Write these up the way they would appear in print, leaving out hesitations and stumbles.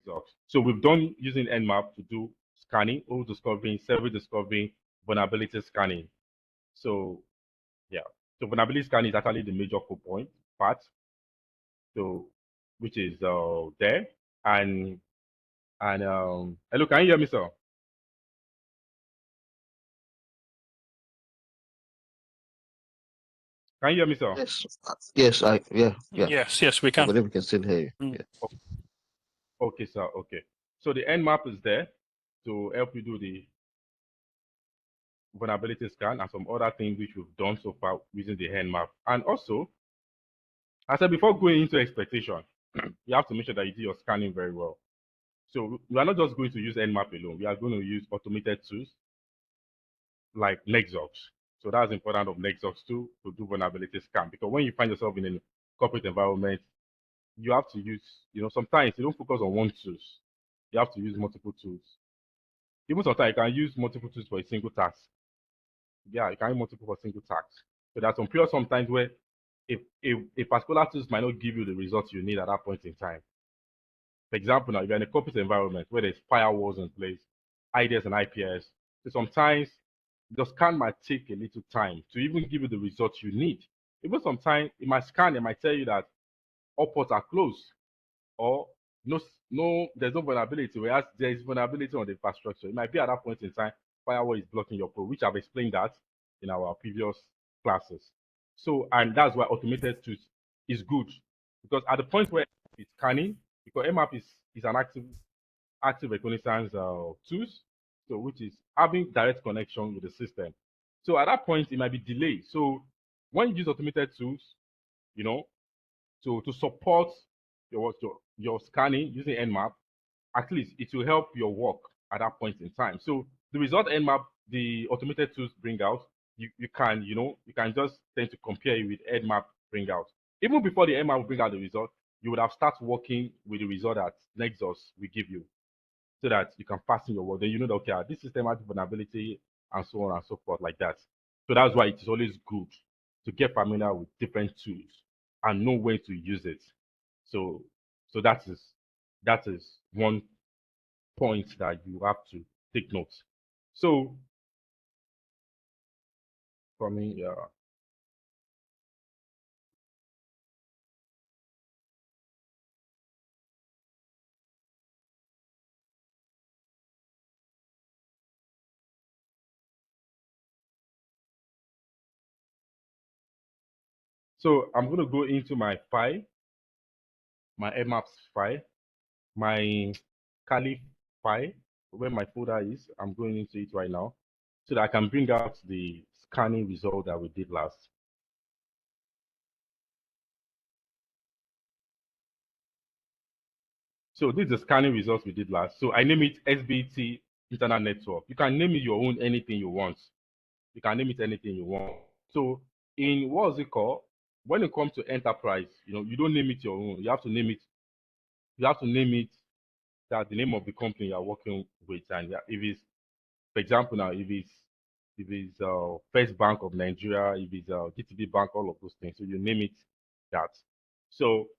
results. So we've done using Nmap to do scanning, old discovering, service discovering, vulnerability scanning. So yeah, so vulnerability scanning is actually the major point part. So which is there and hello, can you hear me, sir? Can you hear me, sir? Yes, yes, yeah. Yes, we I can. believe we can still hear you. Mm. Yeah. Okay, sir. Okay. So the Nmap is there to help you do the vulnerability scan and some other things which we've done so far using the Nmap. And also, I said before going into expectation, you have to make sure that you do your scanning very well. So we are not just going to use Nmap alone. We are going to use automated tools like Nexus. So that's important of Nexus too to do vulnerability scan, because when you find yourself in a corporate environment, you have to use, sometimes you don't focus on one tool. You have to use multiple tools. Even sometimes you can use multiple tools for a single task. Yeah, you can use multiple for a single task. So there's some periods sometimes where if a particular tool might not give you the results you need at that point in time. For example, now if you're in a corporate environment where there's firewalls in place, IDS and IPS, so sometimes the scan might take a little time to even give you the results you need. Even sometimes it might scan, it might tell you that all ports are closed, or there's no vulnerability, whereas there is vulnerability on the infrastructure. It might be at that point in time, firewall is blocking your probe, which I've explained that in our previous classes. So, and that's why automated tools is good, because at the point where it's scanning, because Nmap is an active reconnaissance tools, so which is having direct connection with the system. So at that point, it might be delayed. So when you use automated tools, to support your scanning using Nmap, at least it will help your work at that point in time. So the result Nmap, the automated tools bring out, you can just tend to compare it with Nmap bring out. Even before the Nmap will bring out the result, you would have started working with the result that Nexus will give you, so that you can pass in your work. Then you know that, okay, this system has vulnerability and so on and so forth like that. So that's why it is always good to get familiar with different tools and know when to use it. So that is one point that you have to take note. So for me, yeah. So I'm going to go into my file, my Nmaps file, my Kali file, where my folder is. I'm going into it right now so that I can bring out the scanning result that we did last. So this is the scanning results we did last. So I name it SBT Internet Network. You can name it your own anything you want. You can name it anything you want. So in what's it called? When it comes to enterprise, you don't name it your own. You have to name it. You have to name it that the name of the company you are working with, and if it's, for example, now if it's First Bank of Nigeria, if it's GTB Bank, all of those things. So you name it that. So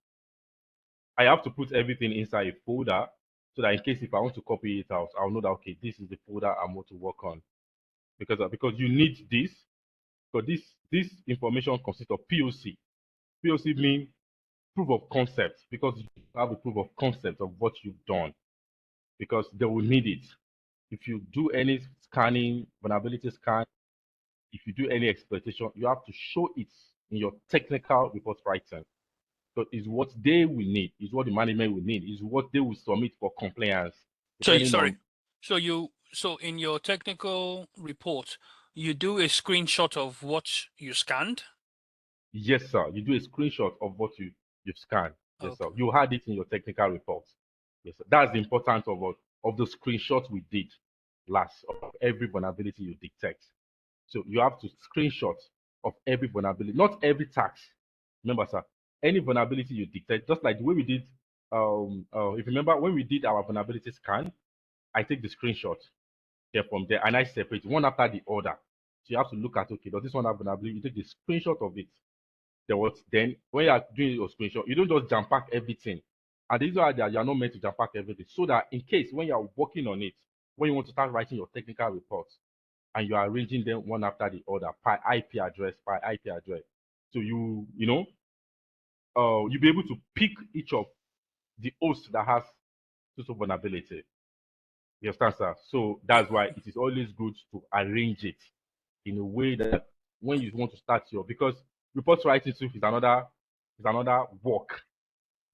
I have to put everything inside a folder so that in case if I want to copy it out, I'll know that, okay, this is the folder I'm going to work on, because you need this, because this information consists of POC. POC means proof of concept, because you have a proof of concept of what you've done, because they will need it. If you do any scanning, vulnerability scan, if you do any exploitation, you have to show it in your technical report writing. So it's what they will need, is what the management will need, is what they will submit for compliance. So in your technical report, you do a screenshot of what you scanned? Yes, sir. You do a screenshot of what you've scanned. Yes, Okay. sir. You had it in your technical report. Yes, sir. That's the importance of the screenshot we did last, of every vulnerability you detect. So you have to screenshot of every vulnerability, not every task. Remember, sir, any vulnerability you detect, just like the way we did, if you remember when we did our vulnerability scan, I take the screenshot there from there and I separate one after the other. So you have to look at, okay, does this one have vulnerability? You take the screenshot of it. Then when you are doing your screenshot, you don't just jump pack everything And these are that you're not meant to jam pack everything. So that in case when you're working on it, when you want to start writing your technical reports, and you are arranging them one after the other by IP address, So you'll be able to pick each of the hosts that has social vulnerability. You understand, sir? So that's why it is always good to arrange it in a way that when you want to start because report writing too is another work.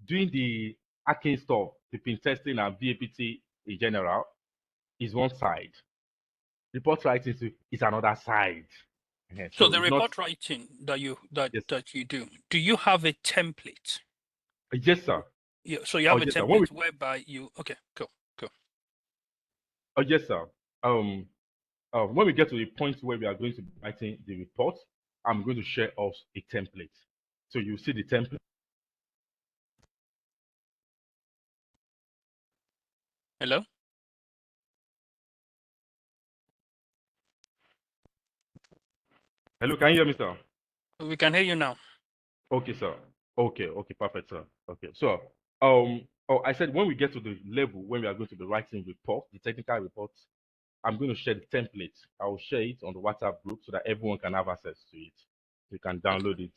Doing the hacking stuff, the pen testing and VAPT in general is one side. Report writing too is another side. So the it's report writing that you Yes. do you have a template? Yes, sir. Yeah, so you have a yes, sir. template whereby you okay, cool. Oh, yes, sir. When we get to the point where we are going to be writing the report, I'm going to share us a template. So you see the template. Hello? Hello, can you hear me, sir? We can hear you now. Okay, sir. Okay, perfect, sir. Okay, so I said when we get to the level when we are going to be writing report, the technical reports, I'm going to share the template. I will share it on the WhatsApp group so that everyone can have access to it. You can download it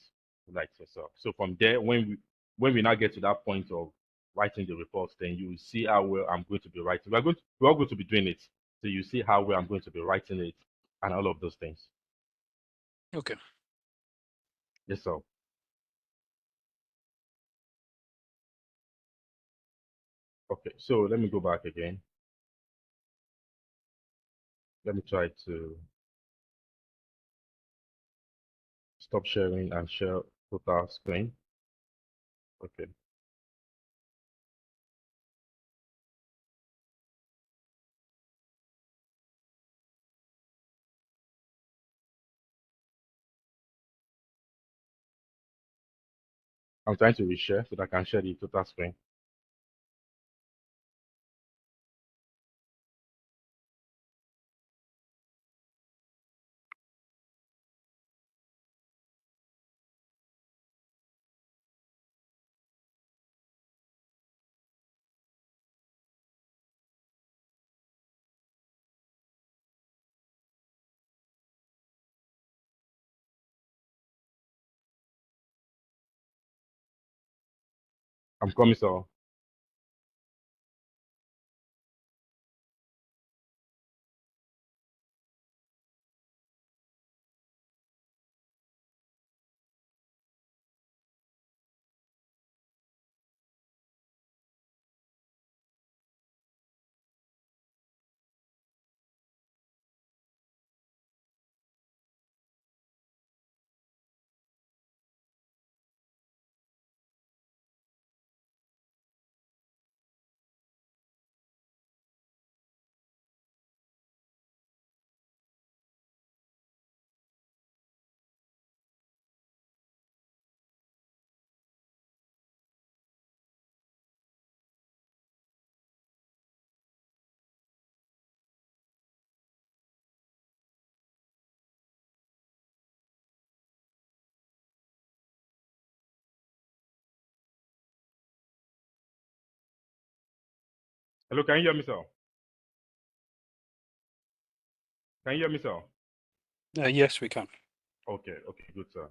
like yourself. So from there, when we now get to that point of writing the reports, then you will see how well I'm going to be writing. We're all going to be doing it. So you see how well I'm going to be writing it and all of those things. Okay. Yes, sir. Okay, so let me go back again. Let me try to stop sharing and share total screen. Okay. I'm trying to reshare so that I can share the total screen. I'm coming, sir. Hello, can you hear me, sir? Can you hear me, sir? Yes, we can. Okay, good, sir.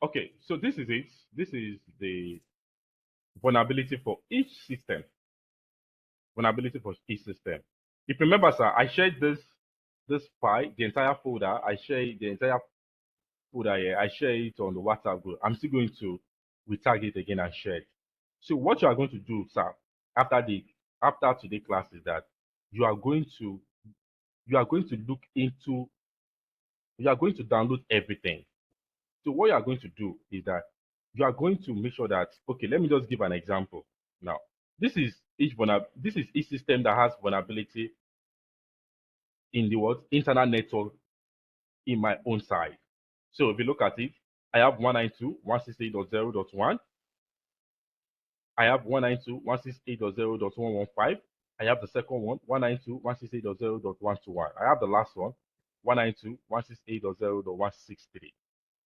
Okay, so this is it. This is the vulnerability for each system. Vulnerability for each system. If you remember, sir, I shared this file, the entire folder. I shared the entire folder here. I share it on the WhatsApp group. I'm still going to retag it again and share it. So what you are going to do, sir, after today's class is that you are going to look into you are going to download everything. So what you are going to do is that you are going to make sure that, okay, let me just give an example. Now, this is each system that has vulnerability in the internet network in my own side. So if you look at it, I have 192.168.0.1. I have 192.168.0.115. I have the second one, 192.168.0.121. I have the last one, 192.168.0.163.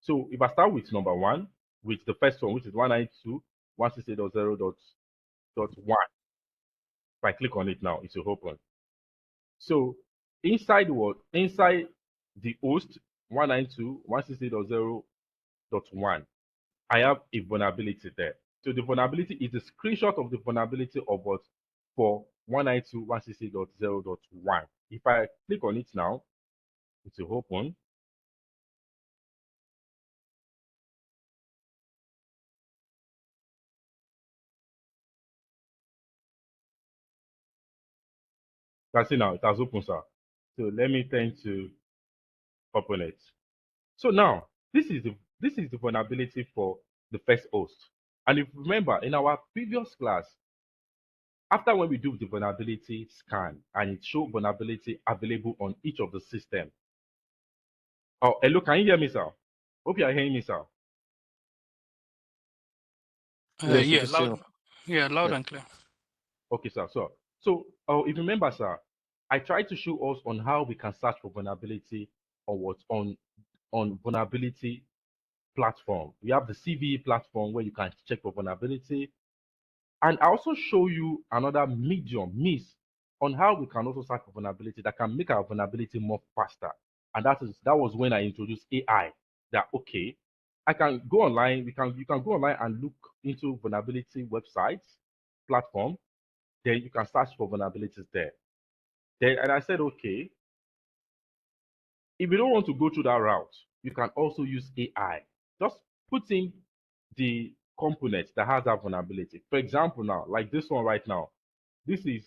So if I start with number one, with the first one, which is 192.168.0.115, If I click on it now, it will open. So inside what? Inside the host 192.168.0.1, I have a vulnerability there. So the vulnerability is a screenshot of the vulnerability of what for 192.168.0.1. If I click on it now, it will open. You can see now it has opened, sir. So let me tend to open it. So now this is the vulnerability for the first host. And if you remember in our previous class, after when we do the vulnerability scan and it show vulnerability available on each of the system. Oh, hello, can you hear me, sir? Hope you are hearing me, sir. Yes, we Yeah, can see loud. Yeah, loud Yeah. and clear. Okay, sir. So if you remember, sir, I tried to show us on how we can search for vulnerability on what on vulnerability platform. We have the CVE platform where you can check for vulnerability. And I also show you another means on how we can also search for vulnerability that can make our vulnerability more faster. And that was when I introduced AI. That okay, I can go online. You can go online and look into vulnerability websites platform. Then you can search for vulnerabilities there. Then and I said okay, if you don't want to go through that route, you can also use AI. Just put in the component that has that vulnerability. For example, now, like this one right now, this is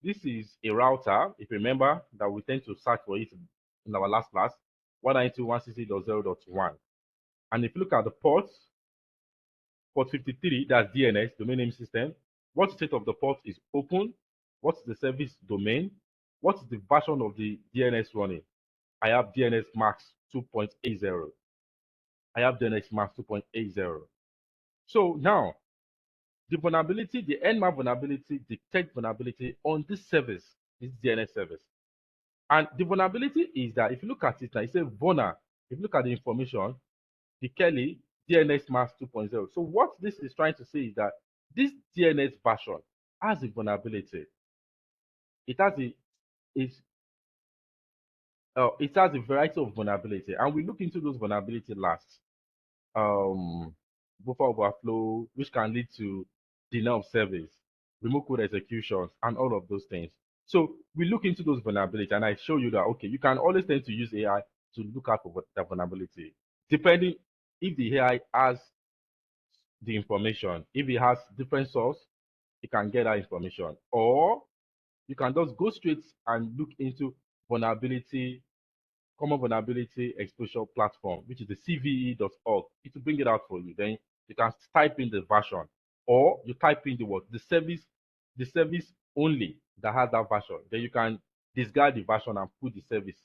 this is a router. If you remember that we tend to search for it in our last class, 192.168.0.1. And if you look at the ports, port 53, that's DNS, domain name system. What state of the port is open? What's the service domain? What's the version of the DNS running? I have DNS Max 2.80. I have DNS Max 2.80. So now, the vulnerability, the Nmap vulnerability detect vulnerability on this service, this DNS service. And the vulnerability is that if you look at it now, it says vulner. If you look at the information, the Kelly DNS Max 2.0. So what this is trying to say is that this DNS version has a vulnerability. It has a it's it has a variety of vulnerability, and we look into those vulnerability last. Buffer overflow, which can lead to denial of service, remote code executions, and all of those things. So we look into those vulnerabilities, and I show you that okay, you can always tend to use AI to look out for that vulnerability, depending if the AI has the information. If it has different source, you can get that information, or you can just go straight and look into vulnerability Common Vulnerability Exposure Platform, which is the cve.org. It will bring it out for you. Then you can type in the version, or you type in the what the service only that has that version. Then you can discard the version and put the service.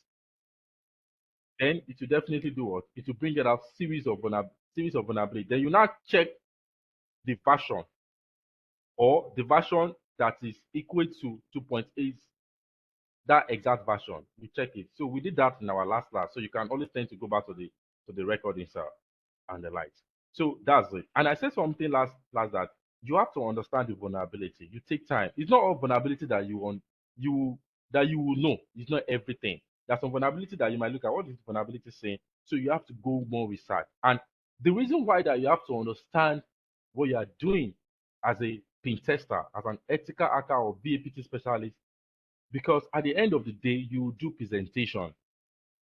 Then it will definitely do what? It will bring it out series of vulnerability. Then you now check the version or the version that is equal to 2.8, that exact version. You check it. So we did that in our last class. So you can always tend to go back to the recording, sir, and the likes. So that's it. And I said something last class that you have to understand the vulnerability. You take time. It's not all vulnerability that you will know. It's not everything. There's some vulnerability that you might look at. What is the vulnerability saying? So you have to go more research. And the reason why that you have to understand what you are doing as a pin tester, as an ethical hacker or VAPT specialist, because at the end of the day, you do presentation.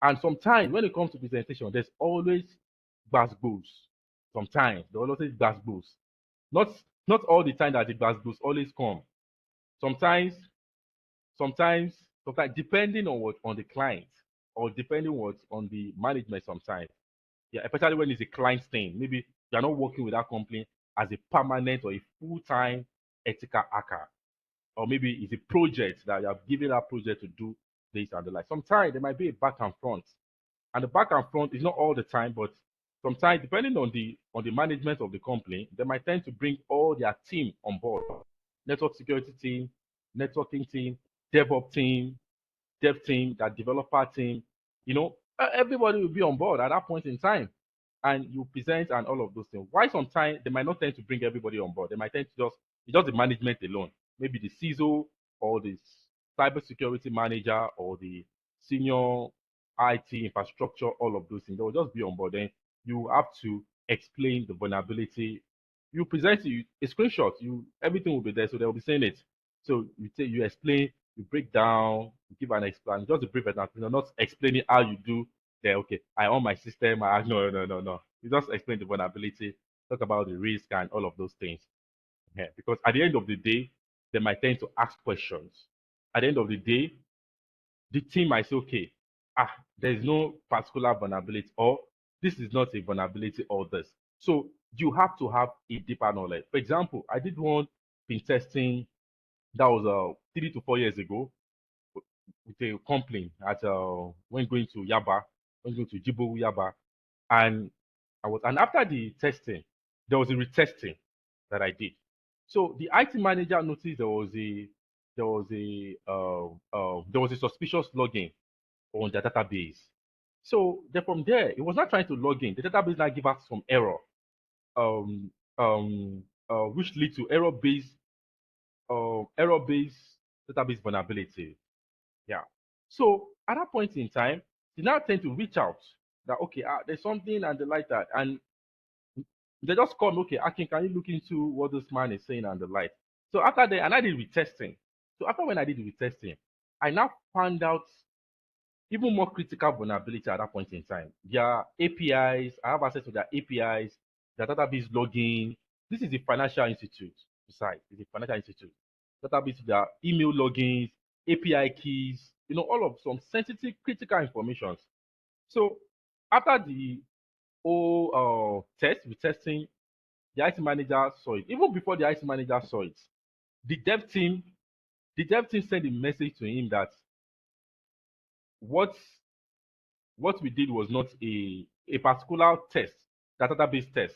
And sometimes when it comes to presentation, there's always gbasgbos. Sometimes there always gbasgbos. Not not all the time that the gbasgbos always come. Sometimes, sometimes depending on what on the client or depending what on the management sometimes. Yeah, especially when it's a client thing. Maybe you're not working with that company as a permanent or a full-time ethical hacker, or maybe it's a project that you have given that project to do this and the like. Sometimes there might be a back and front, and the back and front is not all the time, but sometimes depending on the management of the company, they might tend to bring all their team on board: network security team, networking team, DevOps team, dev team, that developer team. Everybody will be on board at that point in time, and you present and all of those things. Why sometimes they might not tend to bring everybody on board? They might tend to just It's just the management alone. Maybe the CISO or the cybersecurity manager or the senior IT infrastructure, all of those things. They will just be on board. Then you have to explain the vulnerability. You present a screenshot. Everything will be there, so they will be saying it. So you explain, you break down, you give an explanation, just a brief explanation, not explaining how you do. There, okay, I own my system. No. You just explain the vulnerability, talk about the risk and all of those things. Yeah, because at the end of the day, they might tend to ask questions. At the end of the day, the team might say, okay, there is no particular vulnerability, or this is not a vulnerability, or this. So you have to have a deeper knowledge. For example, I did one pen testing that was 3 to 4 years ago with a complaint at when going to Yaba, when going to Jibo Yaba, and and after the testing, there was a retesting that I did. So the IT manager noticed there was a suspicious login on the database. So then from there, it was not trying to log in. The database now give us some error, um, which lead to error-based database vulnerability. Yeah. So at that point in time, they now tend to reach out that okay, there's something and they like that, and they just call me, okay, Akin, can you look into what this man is saying and the like? So after that, and I did retesting. So after when I did the retesting, I now found out even more critical vulnerability at that point in time. Their APIs, I have access to their APIs, their database login. This is a financial institute. Besides, it's a financial institute. Database, their email logins, API keys, all of some sensitive, critical information. So after the whole retesting, the IT manager saw it. Even before the IT manager saw it, the dev team, sent a message to him that what we did was not a particular test, that database test.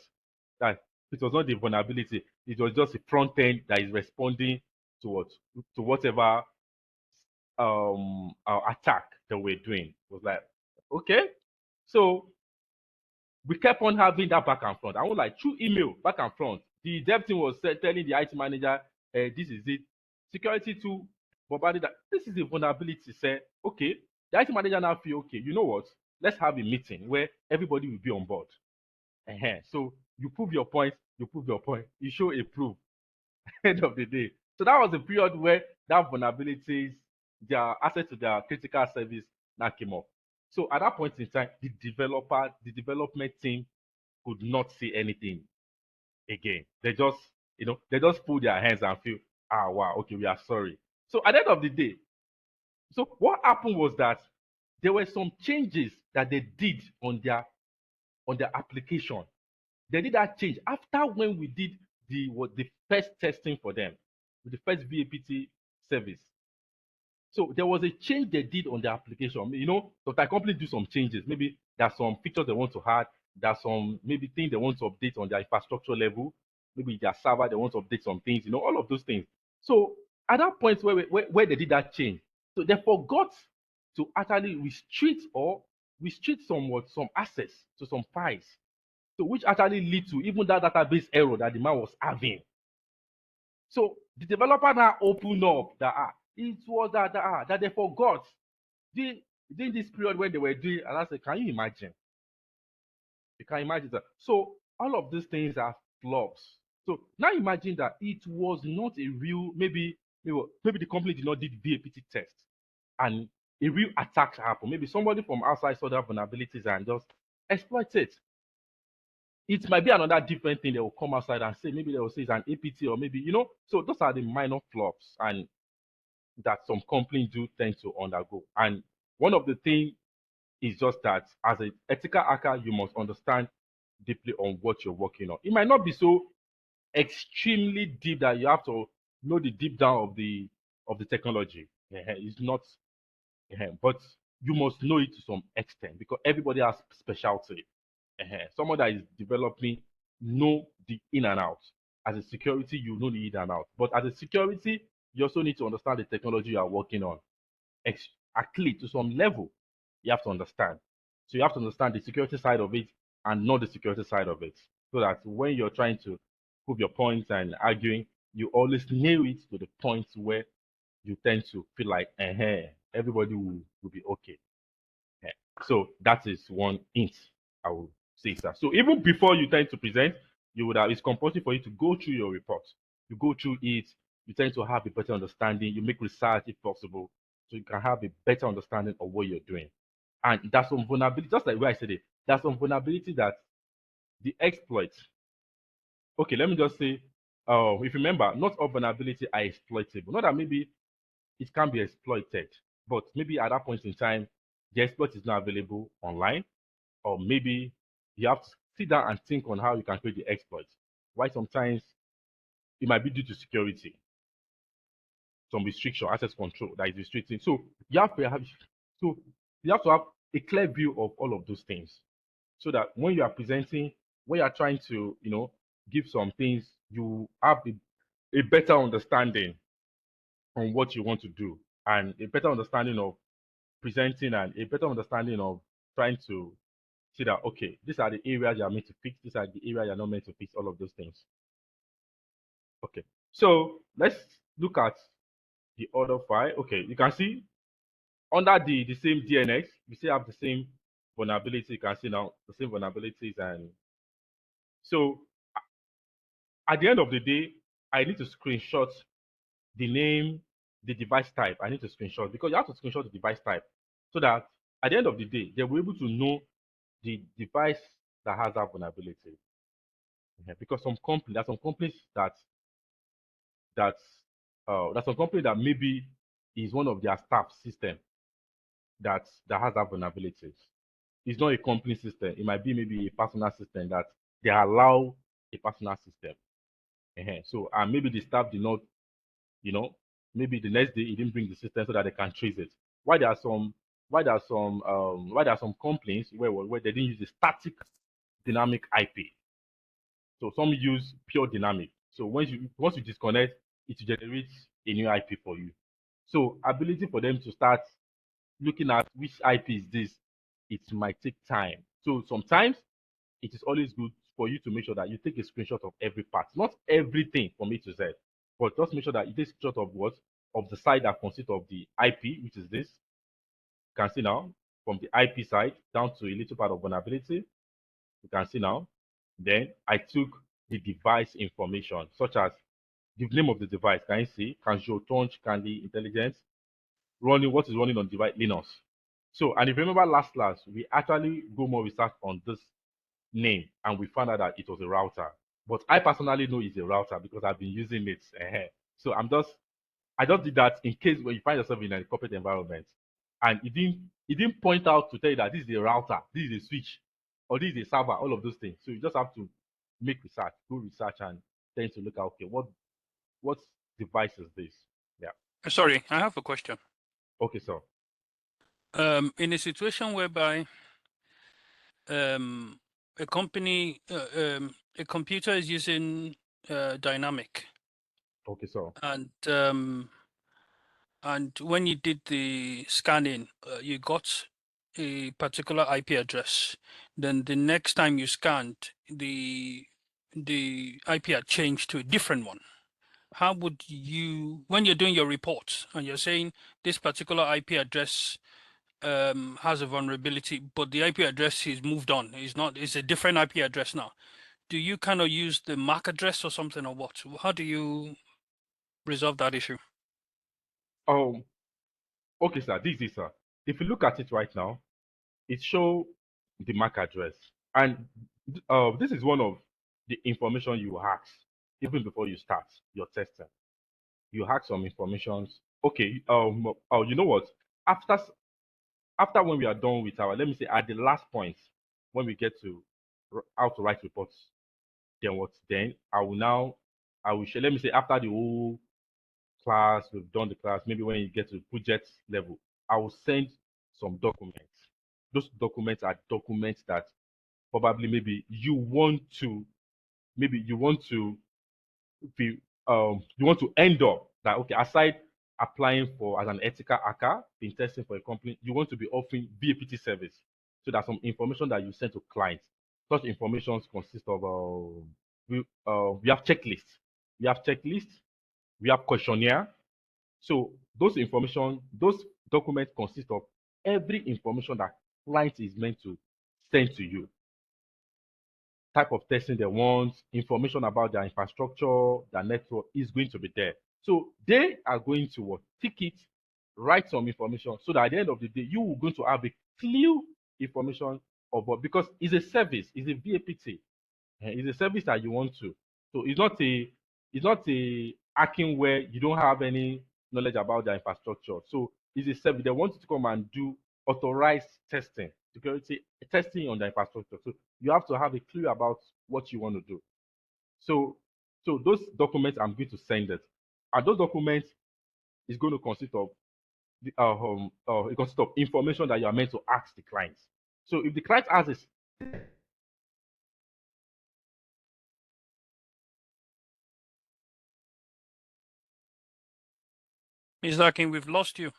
That it was not the vulnerability. It was just a front end that is responding to whatever attack that we're doing. It was like, okay. So we kept on having that back and front. I was like through email, back and front. The dev team was telling the IT manager, this is it. Security tool, bombarded that this is a vulnerability. Say, okay. The IT manager now feel, okay, you know what? Let's have a meeting where everybody will be on board. So you prove your point, you show a proof. End of the day. So that was the period where that vulnerabilities, their access to their critical service now came up. So at that point in time, the development team could not say anything again. They just pull their hands and feel, wow, okay, we are sorry. So at the end of the day, so what happened was that there were some changes that they did on their application. They did that change after when we did the first testing for them with the first VAPT service. So there was a change they did on the application. So the company do some changes. Maybe there's some features they want to add. There's some maybe things they want to update on their infrastructure level. Maybe their server they want to update some things. All of those things. So at that point where they did that change, so they forgot to actually restrict some access to some files. So which actually lead to even that database error that the man was having. So the developer now opened up that it was that they forgot during this period when they were doing, and I said, can you imagine? You can imagine that. So all of these things are flops. So now imagine that it was not a real, maybe the company did not do the VAPT test and a real attack happened. Maybe somebody from outside saw that vulnerabilities and just exploit it. It might be another different thing they will come outside and say, maybe they will say it's an APT or maybe, so those are the minor flops and that some companies do tend to undergo. And one of the things is just that as an ethical hacker, you must understand deeply on what you're working on. It might not be so extremely deep that you have to know the deep down of the technology. It's not, but you must know it to some extent because everybody has specialty. Someone that is developing know the in and out. As a security, you know the in and out. But as a security, you also need to understand the technology you are working on. At least to some level, you have to understand. So you have to understand the security side of it and not the security side of it. So that when you're trying to prove your points and arguing, you always nail it to the point where you tend to feel like, everybody will be okay. Eh. So that is one hint I will say, sir. So even before you tend to present, you would have it's compulsory for you to go through your report. You go through it, you tend to have a better understanding, you make research if possible, so you can have a better understanding of what you're doing. And there's some vulnerability, just like where I said it, there's some vulnerability that the exploit. Okay, let me just say, if you remember, not all vulnerability are exploitable. Not that maybe it can be exploited, but maybe at that point in time, the exploit is not available online, or maybe you have to sit down and think on how you can create the exploit. Why sometimes it might be due to security, some restriction, access control that is restricting. So so you have to have a clear view of all of those things, so that when you are presenting, when you are trying to, give some things, you have a better understanding on what you want to do, and a better understanding of presenting, and a better understanding of trying to see that, okay, these are the areas you are meant to fix, these are the areas you're not meant to fix, all of those things. Okay, so let's look at the other file. Okay, you can see under the same DNX, we still have the same vulnerability. You can see now the same vulnerabilities, and so at the end of the day, I need to screenshot the name, the device type. I need to screenshot, because you have to screenshot the device type, so that at the end of the day, they will be able to know the device that has that vulnerability. Because there's some companies that's some company that maybe is one of their staff system that has that vulnerability. It's not a company system. It might be maybe a personal system that they allow a personal system. So, and maybe the staff did not, you know, maybe the next day he didn't bring the system so that they can trace it. Why there are some why there are some complaints where they didn't use the static dynamic IP. So some use pure dynamic. So once you disconnect, it generates a new IP for you. So ability for them to start looking at which IP is this, it might take time. So sometimes it is always good for you to make sure that you take a screenshot of every part, not everything from A to Z, but just make sure that you take a screenshot of what, of the side that consists of the IP, which is this. You can see now from the IP side down to a little part of vulnerability. You can see now. Then I took the device information, such as the name of the device. Can you see? Canjo, Touch, Candy, Intelligence, running what is running on device Linux. So, and if you remember last, we actually go more research on this name, and we found out that it was a router. But I personally know it's a router because I've been using it. So I just did that in case when you find yourself in a corporate environment, and it didn't point out to tell you that this is a router, this is a switch, or this is a server, all of those things. So you just have to make research, do research, and then to look at, okay, what device is this? Yeah. Sorry, I have a question. Okay, so In a situation whereby a company, a computer is using dynamic, okay, so and when you did the scanning, you got a particular IP address. Then the next time you scanned, the IP had changed to a different one. How would you, when you're doing your report and you're saying this particular IP address has a vulnerability, but the IP address is moved on, it's a different IP address now. Do you kind of use the MAC address or something, or what? How do you resolve that issue? um okay, sir, this is sir. If you look at it right now, it show the MAC address, and this is one of the information you ask even before you start your testing. You ask some informations. Okay, oh, you know what? After after when we are done with our, let me say at the last point, when we get to how to write reports, then what? Then I will share. Let me say after the whole class, we've done the class. Maybe when you get to project level, I will send some documents. Those documents are documents that probably maybe you want to be you want to end up that, okay, aside applying for as an ethical hacker, been testing for a company, you want to be offering BAPT service. So there's some information that you send to clients. Such information consist of we have checklists. we have checklist, we have questionnaire. So those documents consist of every information that client is meant to send to you. Type of testing they want, information about their infrastructure, their network is going to be there. So they are going to tick it, write some information, so that at the end of the day, you are going to have a clear information of what, because it's a service, it's a VAPT, it's a service that you want to. So it's not a hacking where you don't have any knowledge about the infrastructure. So it's a service. They want you to come and do authorized testing, security testing on the infrastructure. So you have to have a clue about what you want to do. So those documents, I'm going to send it. And those documents is going to consist of it consists of information that you are meant to ask the client. So if the client asks, Ms. Larkin, we've lost you.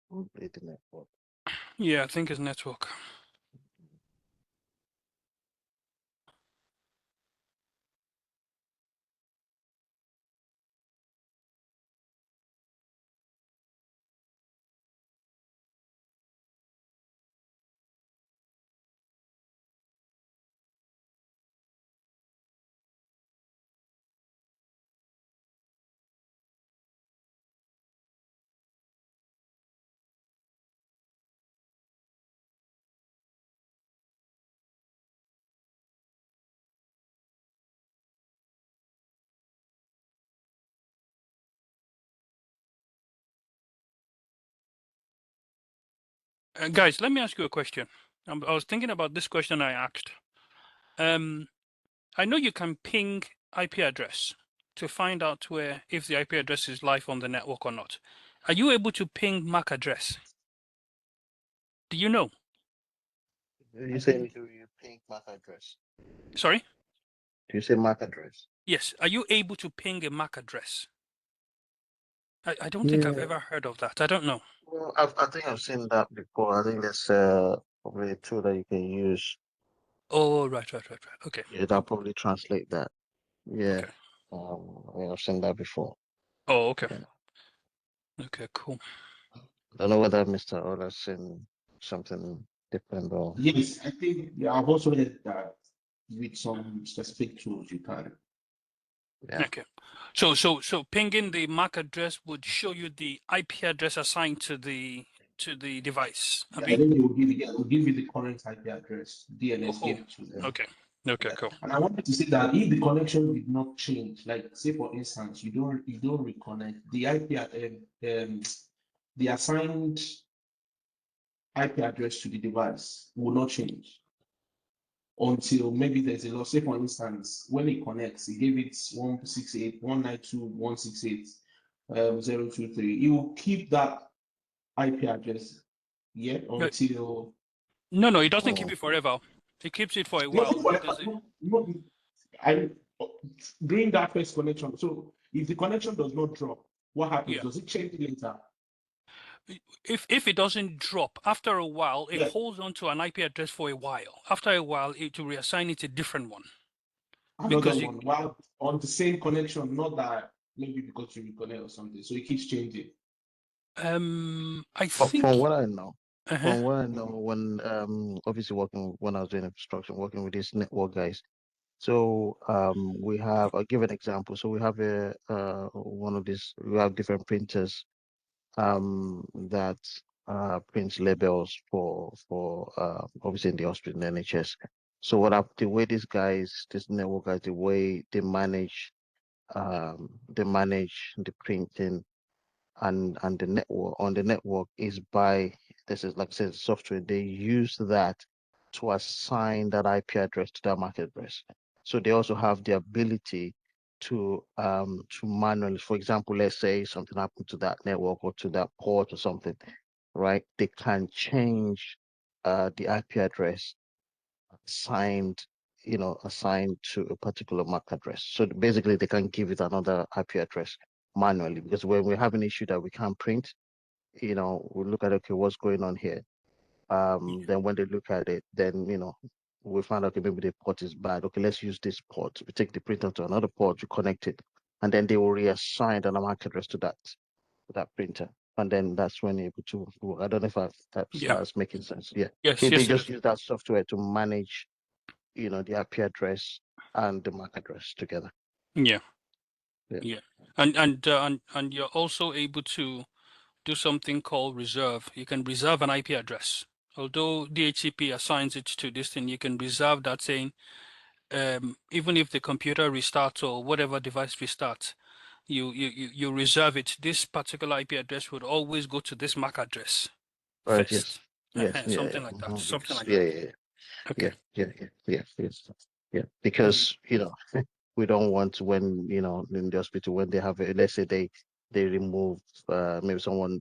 Probably the network. Yeah, I think it's network. Guys, let me ask you a question. I was thinking about this question I asked. I know you can ping IP address to find out where if the IP address is live on the network or not. Are you able to ping MAC address? Do you know? You say do you ping MAC address? Sorry? Do you say MAC address? Yes. Are you able to ping a MAC address? I don't think I've ever heard of that. I don't know. Well, I think I've seen that before. I think that's probably a tool that you can use. Oh, right. Okay. Yeah, that'll probably translate that. Yeah. Okay. Yeah, I've seen that before. Oh, okay. Yeah. Okay, cool. I don't know whether Mr. Ola's seen something different or Yes, I think I've also heard that with some specific tools you can. yeah. Okay. So pinging the MAC address would show you the IP address assigned to the device. Yeah, Abi? I think they will give you the current IP address DNS Oh, gave to them. okay. Okay, Yeah. cool. And I wanted to say that if the connection did not change, like say for instance, you don't reconnect the the assigned IP address to the device will not change until maybe there's a loss. Say for instance, when it connects, it gave it 168.192.168.023. It will keep that IP address, yeah, until No, it doesn't keep it forever. It keeps it for a while because during that first connection. So if the connection does not drop, what happens? Yeah. Does it change later? If it doesn't drop after a while, it Yeah. holds on to an IP address for a while. After a while, it will reassign it a different one. Another Because one, while on the same connection, not that maybe because you reconnect or something. So it keeps changing. I From think what I know, uh-huh. from what I know, when obviously when I was doing infrastructure, working with these network guys. So we have, I'll give an example. So we have one of these, we have different printers that prints labels for obviously in the hospital and NHS. So the way these network guys, the way they manage the printing and the network on the network is by, this is like I said, software. They use that to assign that IP address to that MAC address. So they also have the ability to manually, for example, let's say something happened to that network or to that port or something, right? They can change the IP address assigned, assigned to a particular MAC address. So basically, they can give it another IP address manually, because when we have an issue that we can't print, we look at, okay, what's going on here? Then when they look at it, then we find out, okay, maybe the port is bad. Okay, let's use this port. We take the printer to another port, we connect it, and then they will reassign the MAC address to that printer. And then that's when you're able to work. I don't know if that Yeah. starts making sense. Yeah. Yes, They yes, just yes. use that software to manage, the IP address and the MAC address together. Yeah. Yeah. Yeah. And you're also able to do something called reserve. You can reserve an IP address. Although DHCP assigns it to this thing, you can reserve that, saying, even if the computer restarts or whatever device restarts, you reserve it. This particular IP address would always go to this MAC address Right. first. Yes. Yeah. Something like that. Mhm, Something like yeah. that. Yeah. Okay. Yes. Yeah. Because we don't want, when in the hospital, when they have let's say they remove maybe someone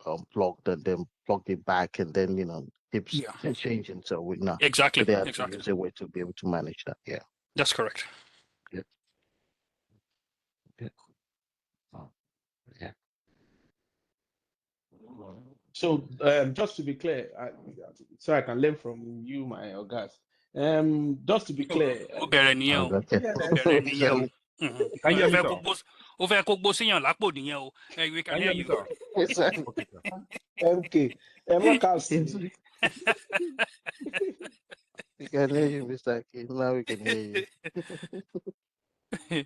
unplugged and then plugged it back, and then keeps Yeah. changing. So we know. Exactly. So they have to Exactly. use a way to be able to manage that. Yeah. That's correct. Yeah. Oh, yeah. So just to be clear, so I can learn from you, my guys. Just to be clear, Ó bẹ̀rẹ̀ nìyẹn o. Okay. Ó bẹ̀rẹ̀ nìyẹn o. Can you hear Ó me, fẹ́ sir? kó gbó- ó fẹ́ kó gbó síyàn lápò nìyẹn o. We can Can you hear hear me, you. sir? Exactly. Okay, sir. MK, Emeka, We can hear you, Mr. King. Now we can hear you.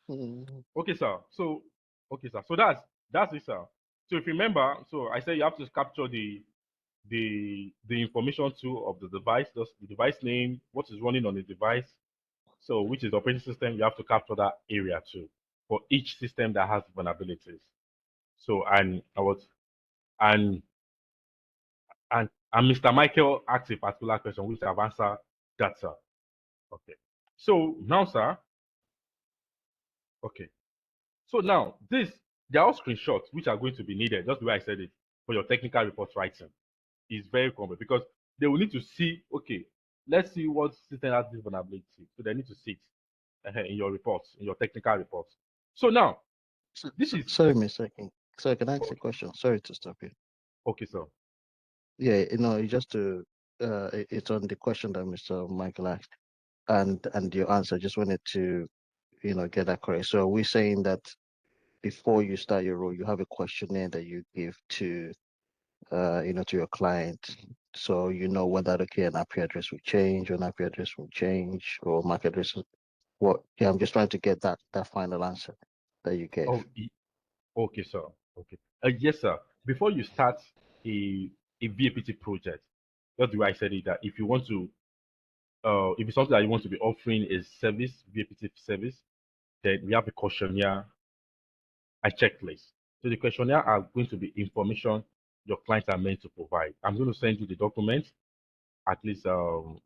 Mm. Okay, sir. So, okay, sir. So that's it, sir. So if you remember, so I said you have to capture the information too of the device, just the device name, what is running on the device. So which is the operating system, you have to capture that area too for each system that has vulnerabilities. So and Mr. Michael asked a particular question which I've answered that, sir. Okay. So now, sir. Okay. So now they are all screenshots which are going to be needed, just the way I said it, for your technical report writing. Is very common because they will need to see, okay, let's see what system has this vulnerability. So they need to see it in your reports, in your technical reports. So now, this is Sorry, Mr. King. Sorry, can I ask a question? Sorry to stop you. okay, sir. Yeah, just to it's on the question that Mr. Michael asked, and your answer. Just wanted to get that correct. So are we saying that before you start your role, you have a questionnaire that you give to to your client, so whether an IP address will change, or an IP address will change, or MAC address. What? Yeah, I'm just trying to get that final answer that you gave. Oh, okay, sir. Okay. Yes, sir. Before you start a VAPT project, that's the way I said it. That if you want to, if it's something that you want to be offering a service, VAPT service, then we have a questionnaire, a checklist. So the questionnaire are going to be information your clients are meant to provide. I'm going to send you the document. At least I'll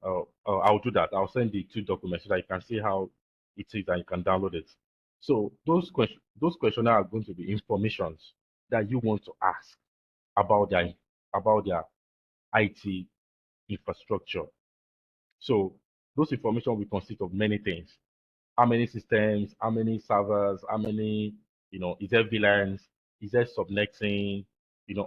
do that. I'll send the 2 documents so that you can see how it is and you can download it. So those questionnaire are going to be informations that you want to ask about their IT infrastructure. So those information will consist of many things. How many systems, how many servers, how many, is there VLANs, is there subnetting,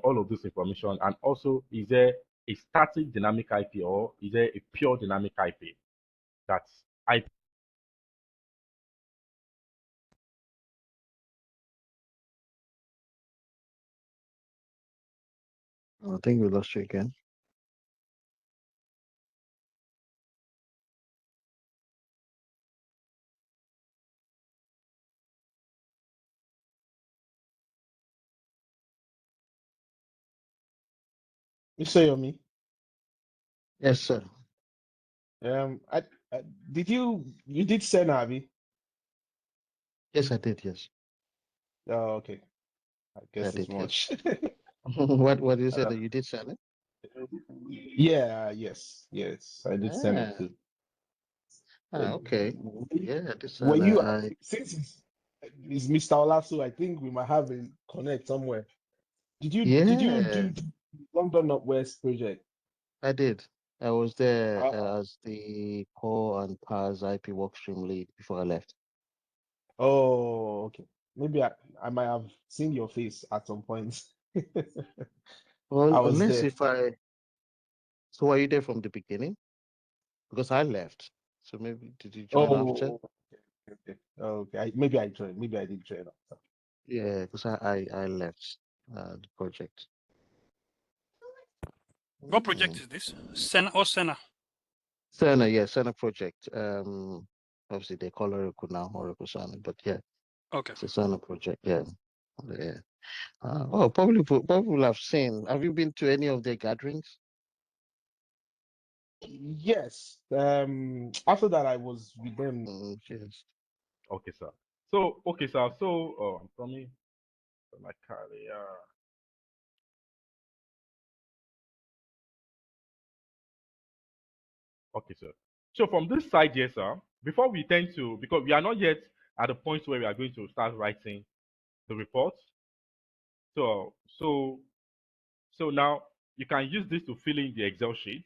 all of this information. And also, is there a static dynamic IP or is there a pure dynamic IP? That's IP. I think we lost you again. you say on me. Yes, sir. I you did send Abby? Yes, I did. Yes, Oh, okay. I I guess it's did. Yes. much. What you said Uh, that you did send it? yeah, yes, I did send it Ah, too. Okay. Yeah, this Were and you I since it's Mr. Olaso, I think we might have a connect somewhere. Did you yeah, do the London Northwest project? I did. I was there Uh, as the core and PaaS IP workstream lead before I left. oh, okay. Maybe I might have seen your face at some point. Well, I was unless there. if I, so were you there from the beginning? Because I left. So maybe did you join after? Oh, okay. Okay. Maybe I joined. Maybe I did join. Yeah, because I left the project. What project is this? Senna or Senna? Cerner, yeah, Cerner project. Obviously they call Oracle now, Oracle Cerner, but yeah, Okay. it's a Cerner project. Yeah, yeah. Oh, probably will have seen. Have you been to any of their gatherings? Yes. After that, I was with them. Yes. Okay, sir. So, okay, sir. So, I'm coming from my career. Okay, sir. So from this side here, sir, before we tend to, because we are not yet at the point where we are going to start writing the report. So now you can use this to fill in the Excel sheet.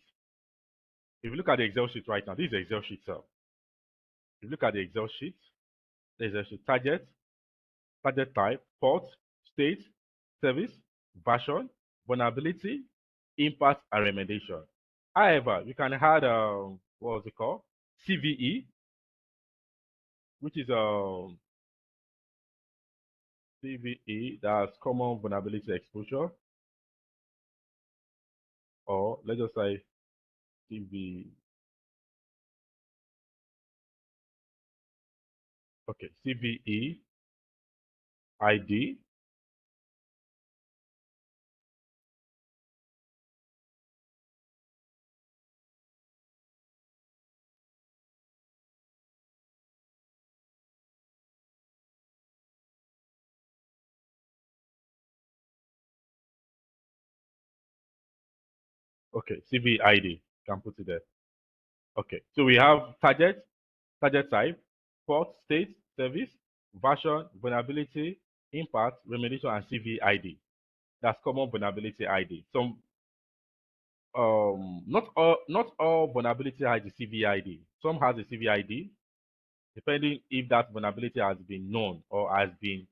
If you look at the Excel sheet right now, this is the Excel sheet, sir. If you look at the Excel sheet, there's a target type, port, state, service, version, vulnerability, impact, and remediation. However, you can add what was it called? CVE, which is CVE, that's common vulnerability exposure, or let's just say CV. Okay, CVE ID. Okay, CVE ID. Can put it there. Okay, so we have target type, port, state, service, version, vulnerability, impact, remediation, and CVE ID. That's common vulnerability ID. Some not all vulnerability has the CVE ID. Some has the CVE ID, depending if that vulnerability has been known or has been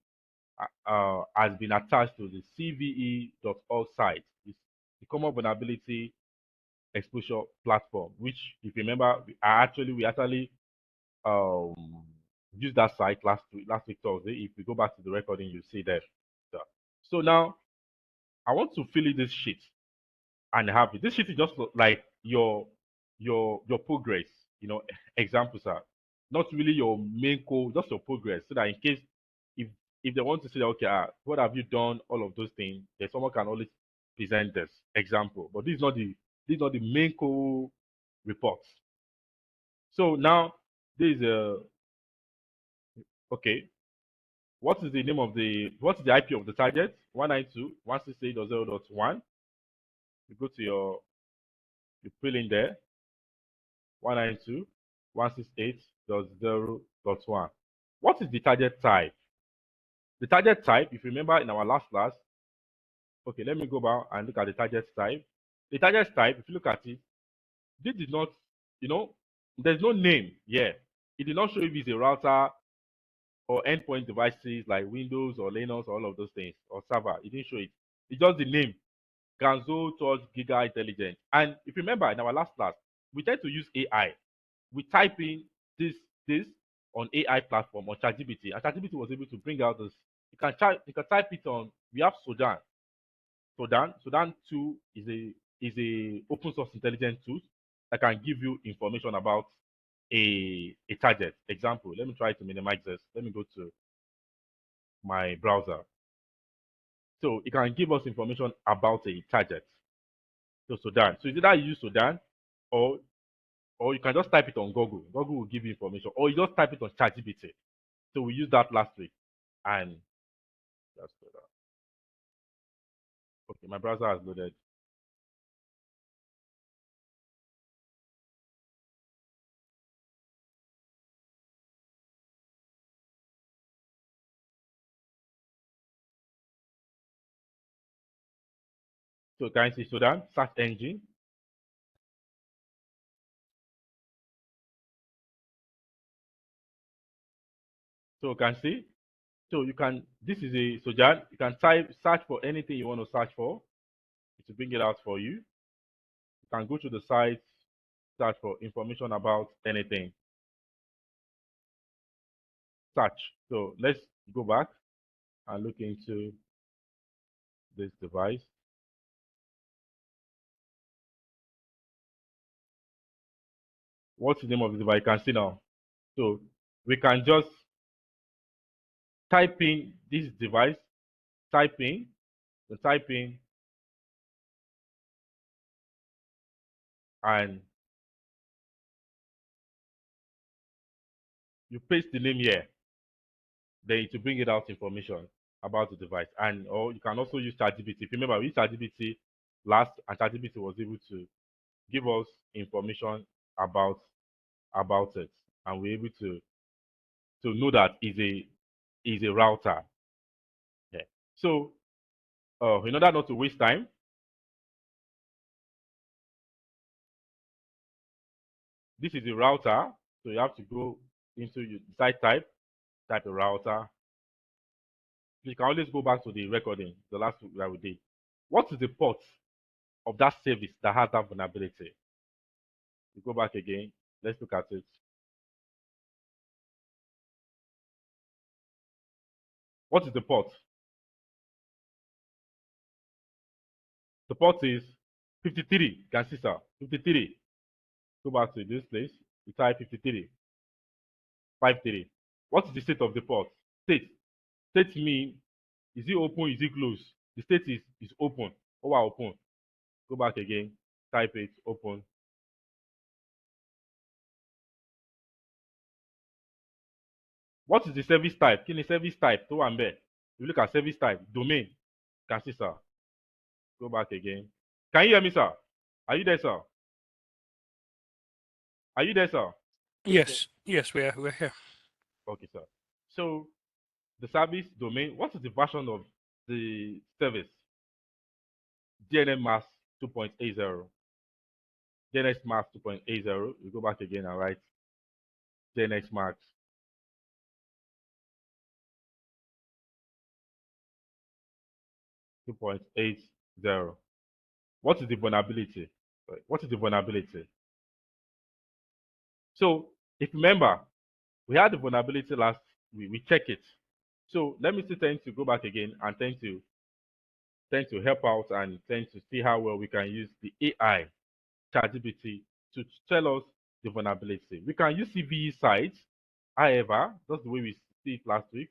attached to the CVE.org site. It's the common vulnerability exposure platform, which if you remember, we actually um used that site last week Thursday. If you go back to the recording, you see that. So now I want to fill in this sheet and have it. This sheet is just like your progress, examples are not really your main code, just your progress, so that in case if if they want to say, okay, what have you done, all of those things, then someone can always present this example. But this is not the main code report. So now this is okay. What is the IP of the target? 192.168.0.1. You go to you fill in there 192.168.0.1. What is the target type? The target type, if you remember in our last class, okay, let me go back and look at the target type. The target type, if you look at it, this did not, there's no name here. It did not show if it's a router or endpoint devices like Windows or Linux or all of those things, or server. It didn't show it. It's just the name, Ganzo Touch Giga Intelligent. And if you remember in our last class, we tend to use AI. We type in this on AI platform on ChatGPT, and ChatGPT was able to bring out this. You can type it on. We have Sudan. Sudan 2 is a open source intelligence tool that can give you information about a target. Example, let me try to minimize this. Let me go to my browser. So it can give us information about a target. So Sudan. So it's either you use Sudan or you can just type it on Google. Google will give you information, or you just type it on ChatGPT. So we used that last week, and that's good. Okay, my browser has loaded. So can you see Sudan search engine? So you can see. So you can, this is a Sudan. You can search for anything you want to search for. It will bring it out for you. You can go to the site, search for information about anything. Search. So let's go back and look into this device. What's the name of the device? You can see now. So we can just type in this device, type in, and you paste the name here. Then it will bring it out information about the device. And or you can also use ChatGPT. If you remember, we used ChatGPT last, and ChatGPT was able to give us information about it, and we're able to know that is a router. Yeah. So in order not to waste time, this is a router. So you have to go into your site type a router. You can always go back to the recording, the last week that we did. What is the port of that service that has that vulnerability? You go back again. Let's look at it. What is the port? The port is 53. You can see, sir, 53. Go back to this place. You type 53. 53. What is the state of the port? State. State mean, is it open? Is it closed? The state is open. Oh, open. Go back again. Type it. Open. What is the service type? Kí ni service type tó wà ńbẹ̀? You look at service type, domain. You can see, sir. Go back again. Can you hear me, sir? Are you there, sir? Are you there, sir? Yes, yes, we're here. Okay, sir. So the service domain, what is the version of the service? DNS Mask 2.80. DNS Mask 2.80. You go back again and write DNS Mask 2.80. What is the vulnerability? What is the vulnerability? So if you remember, we had the vulnerability last week. We check it. So let me still tend to go back again and tend to help out and tend to see how well we can use the AI ChatGPT to tell us the vulnerability. We can use CVE sites. However, that's the way we see it last week.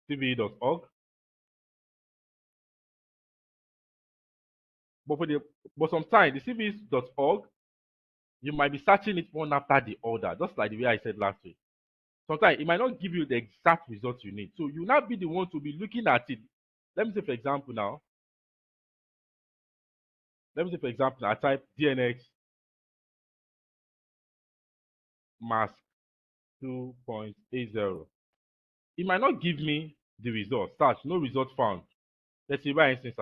CVE.org. But sometimes the CVE.org, you might be searching it one after the other, just like the way I said last week. Sometimes it might not give you the exact result you need. So you now be the one to be looking at it. Let me say, for example, now. Let me say, for example, I type DNS Mask 2.80. It might not give me the result. Search, no result found. Let's see, by instance,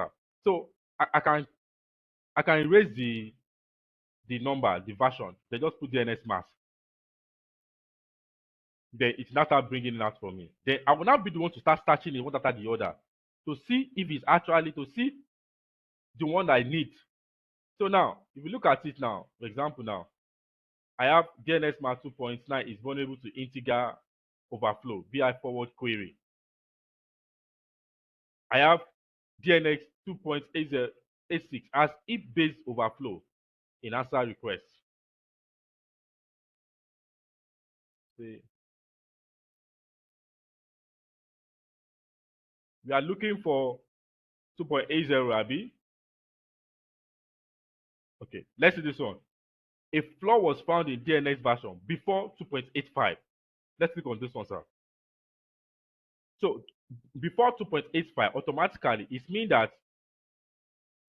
so I can erase the number, the version. They just put DNS Mask. Then it's not start bringing it out for me. Then I will now be the one to start searching it one after the other to see if it's actually to see the one that I need. So now, if you look at it now, for example, now I have DNS Mask 2.9 is vulnerable to integer overflow, BI forward query. I have DNS 2.86 as if-based overflow in answer request. See, we are looking for 2.80, Abby. Okay, let's see this one. A flaw was found in DNS version before 2.85. Let's click on this one, sir. So before 2.85, automatically, it means that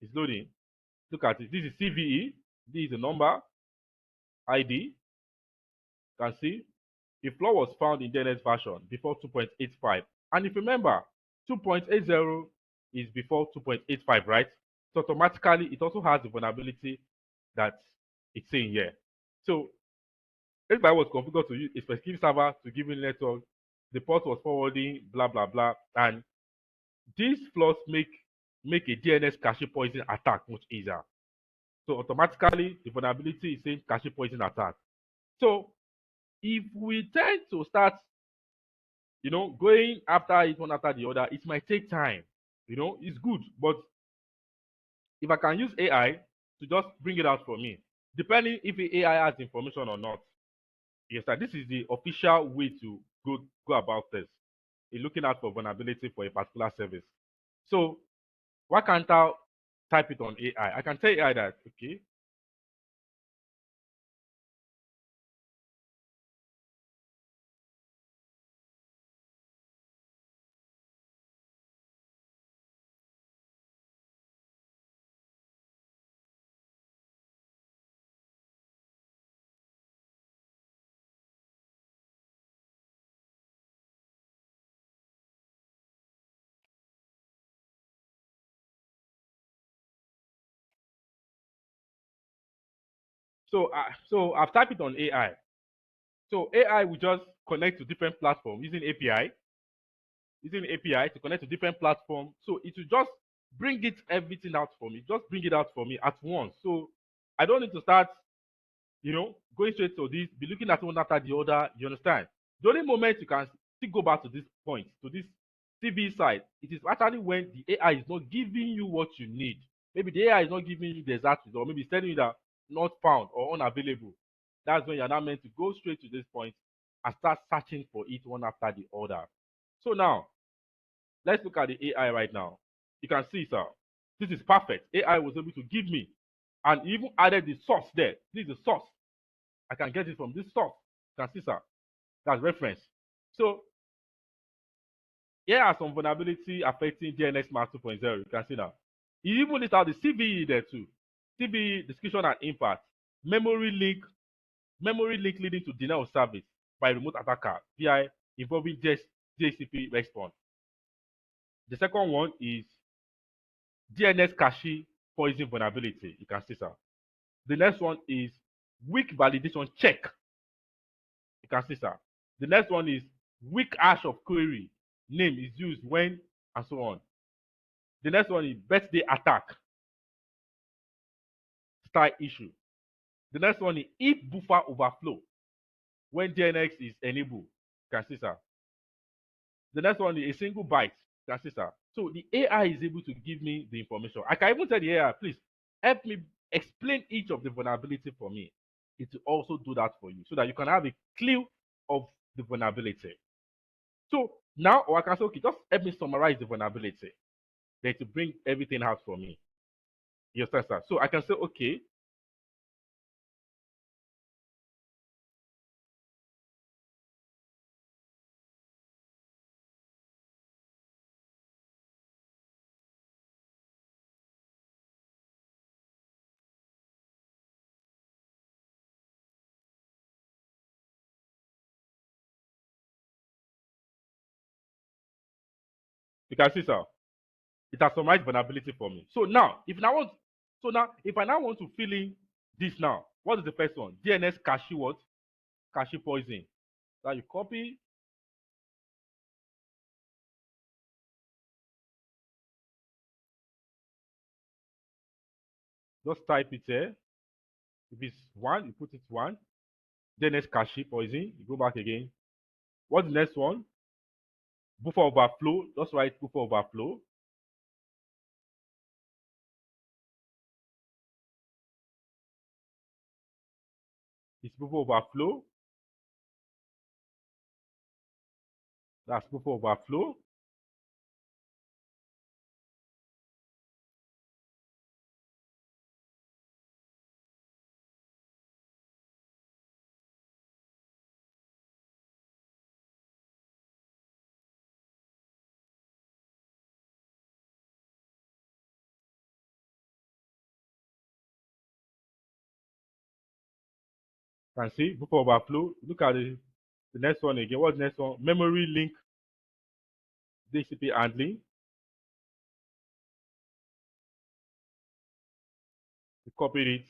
it's loading. Look at it. This is CVE. This is the number, ID. You can see a flaw was found in DNS version before 2.85. And if you remember, 2.80 is before 2.85, right? So automatically, it also has the vulnerability that it's saying here. So if I was configured to use a specific server to give me network, the port was forwarding, blah, blah, blah. And these flaws make a DNS cache poison attack much easier. So automatically, the vulnerability is saying cache poison attack. So if we tend to start, going after it one after the other, it might take time. It's good, but if I can use AI to just bring it out for me, depending if the AI has information or not. Yes, sir. This is the official way to go about this. In looking out for vulnerability for a particular service. So why can't I type it on AI? I can tell AI that, okay, so I've typed it on AI. So AI will just connect to different platforms using API to connect to different platforms. So it will just bring everything out for me. Just bring it out for me at once. So I don't need to start, going straight to this, be looking at one after the other. You understand? The only moment you can still go back to this point, to this CV side, it is actually when the AI is not giving you what you need. Maybe the AI is not giving you the exact result, or maybe it's telling you that not found or unavailable. That's when you're not meant to go straight to this point and start searching for it one after the other. So now, let's look at the AI right now. You can see, sir, this is perfect. AI was able to give me and even added the source there. This is the source. I can get it from this source. You can see, sir, that's reference. So here are some vulnerability affecting DNS Mark 2.0. You can see that. You even list out the CVE there too. CVE description and impact. Memory link leading to denial of service by remote attacker via involving DHCP response. The second one is DNS cache poison vulnerability. You can see, sir. The next one is weak validation check. You can see, sir. The next one is weak hash of query. Name is used when, and so on. The next one is birthday attack. Style issue. The next one is if buffer overflow. When DNS is enabled. You can see, sir. The next one is a single byte. You can see, sir. So the AI is able to give me the information. I can even tell the AI, please help me explain each of the vulnerability for me. It will also do that for you so that you can have a clue of the vulnerability. So now, or I can say, okay, just help me summarize the vulnerability. Then to bring everything out for me. Yes, sir. So I can say, okay, you can see, sir, it has summarized vulnerability for me. So now, if I now want to fill in this now, what is the first one? DNS cache what? Cache poison. Now you copy. Just type it here. If it's 1, you put it 1. DNS cache poison. You go back again. What's the next one? Buffer overflow. Just write buffer overflow. It's buffer overflow. That's buffer overflow. You can see buffer overflow. Look at the next one again. What's the next one? Memory link. DHCP handling. We copied it.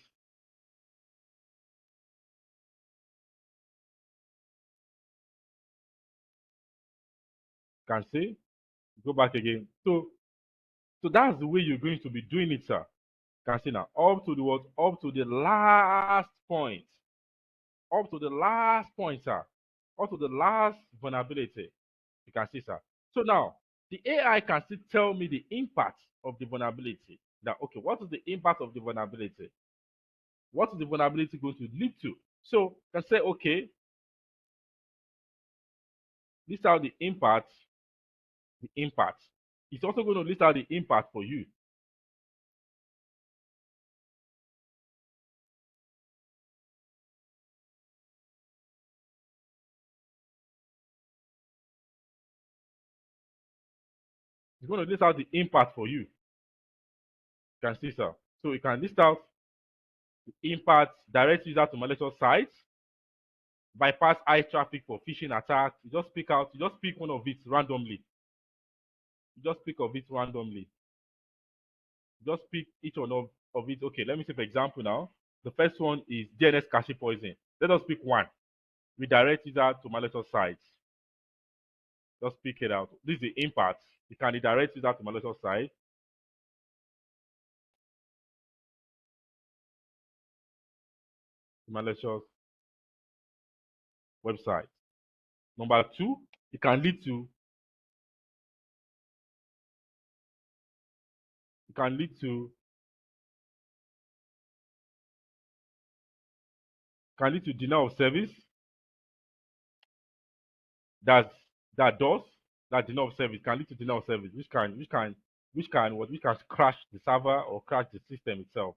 Can see. Go back again. So that's the way you're going to be doing it, sir. Can see now. Up to the what? Up to the last point. Up to the last point, sir. Up to the last vulnerability. You can see, sir. So now the AI can still tell me the impact of the vulnerability. That okay, what is the impact of the vulnerability? What is the vulnerability going to lead to? So you can say, okay, list out the impact. The impact. It's also going to list out the impact for you. It's going to list out the impact for you. You can see, sir. So you can list out the impact, direct user to malicious sites, bypass high traffic for phishing attacks. You just pick one of it randomly. You just pick of it randomly. Just pick each one of it. Okay, let me see, for example, now. The first one is DNS cache poison. Let us pick one. Redirect user to malicious sites. Just pick it out. This is the impact. You can redirect user to malicious sites. Malicious website. Number two, it can lead to denial of service. That denial of service can lead to denial of service, which can crash the server or crash the system itself.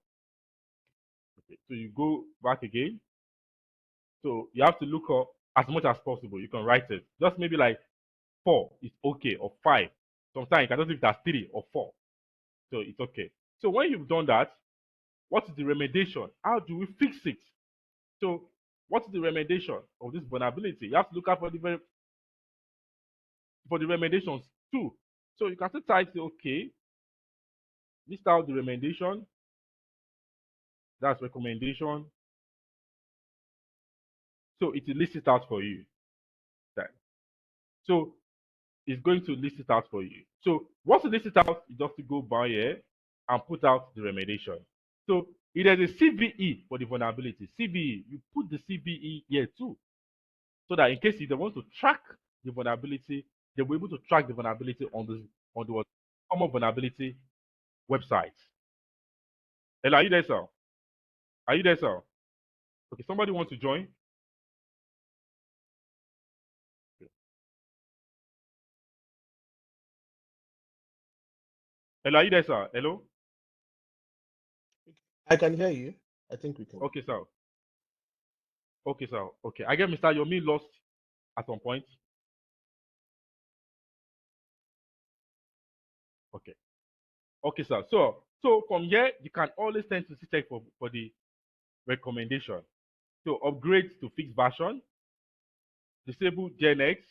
Okay, so you go back again. So you have to look up as much as possible. You can write it. Just maybe like 4 is okay, or 5. Sometimes you can just leave that 3 or 4. So it's okay. So when you've done that, what is the remediation? How do we fix it? So what is the remediation of this vulnerability? You have to look out for the remediations too. So you can still type, okay, list out the remediation. That's recommendation. So it will list it out for you. So it's going to list it out for you. So once you list it out, you just to go by here and put out the remediation. So it is a CVE for the vulnerability. CVE, you put the CVE here too. So that in case they want to track the vulnerability, they'll be able to track the vulnerability on the common vulnerability website. Hello, are you there, sir? Are you there, sir? Okay, somebody wants to join? Hello, are you there, sir? Hello? I can hear you. I think we can. Okay, sir. Okay, sir. Okay. I get Mr. Yomi lost at some point. Okay. Okay, sir. So from here, you can always tend to check for the recommendation. So upgrade to fixed version, disable DNS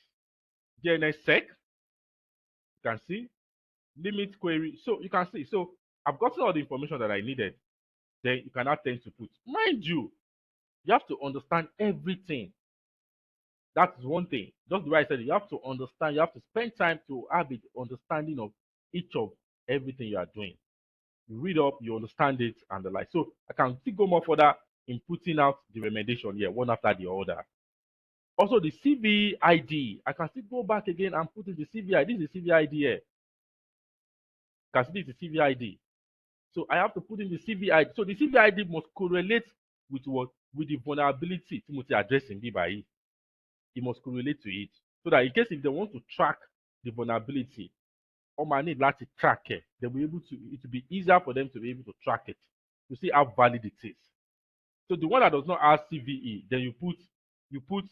sec. You can see, limit query. So you can see. So I've gotten all the information that I needed. Then you can tend to put. Mind you, you have to understand everything. That's one thing. Just the way I said it, you have to understand, you have to spend time to have an understanding of each of everything you are doing. You read up, you understand it, and the like. So I can still go more further in putting out the remediation here, one after the other. Also, the CV ID, I can still go back again and put in the CV ID. This is the CV ID here. You can see this is the CV ID. So I have to put in the CV ID. So the CV ID must correlate with what? With the vulnerability to addressing by it must correlate to it. So that in case if they want to track the vulnerability, or my need to track it, they'll be able to, it will be easier for them to be able to track it, to see how valid it is. So the one that does not have CVE, then you put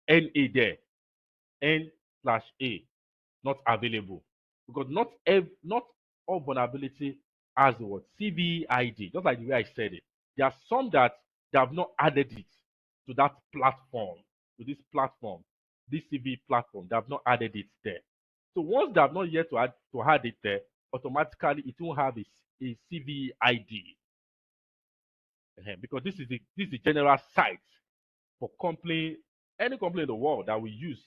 NA there, N/A, not available, because not all vulnerability has the word CVE ID. Just like the way I said it, there are some that they have not added it to that platform, to this platform, this CVE platform. They have not added it there. So once they have not yet to add it there, automatically it won't have a CVE ID. Because this is the general site for any company in the world that we use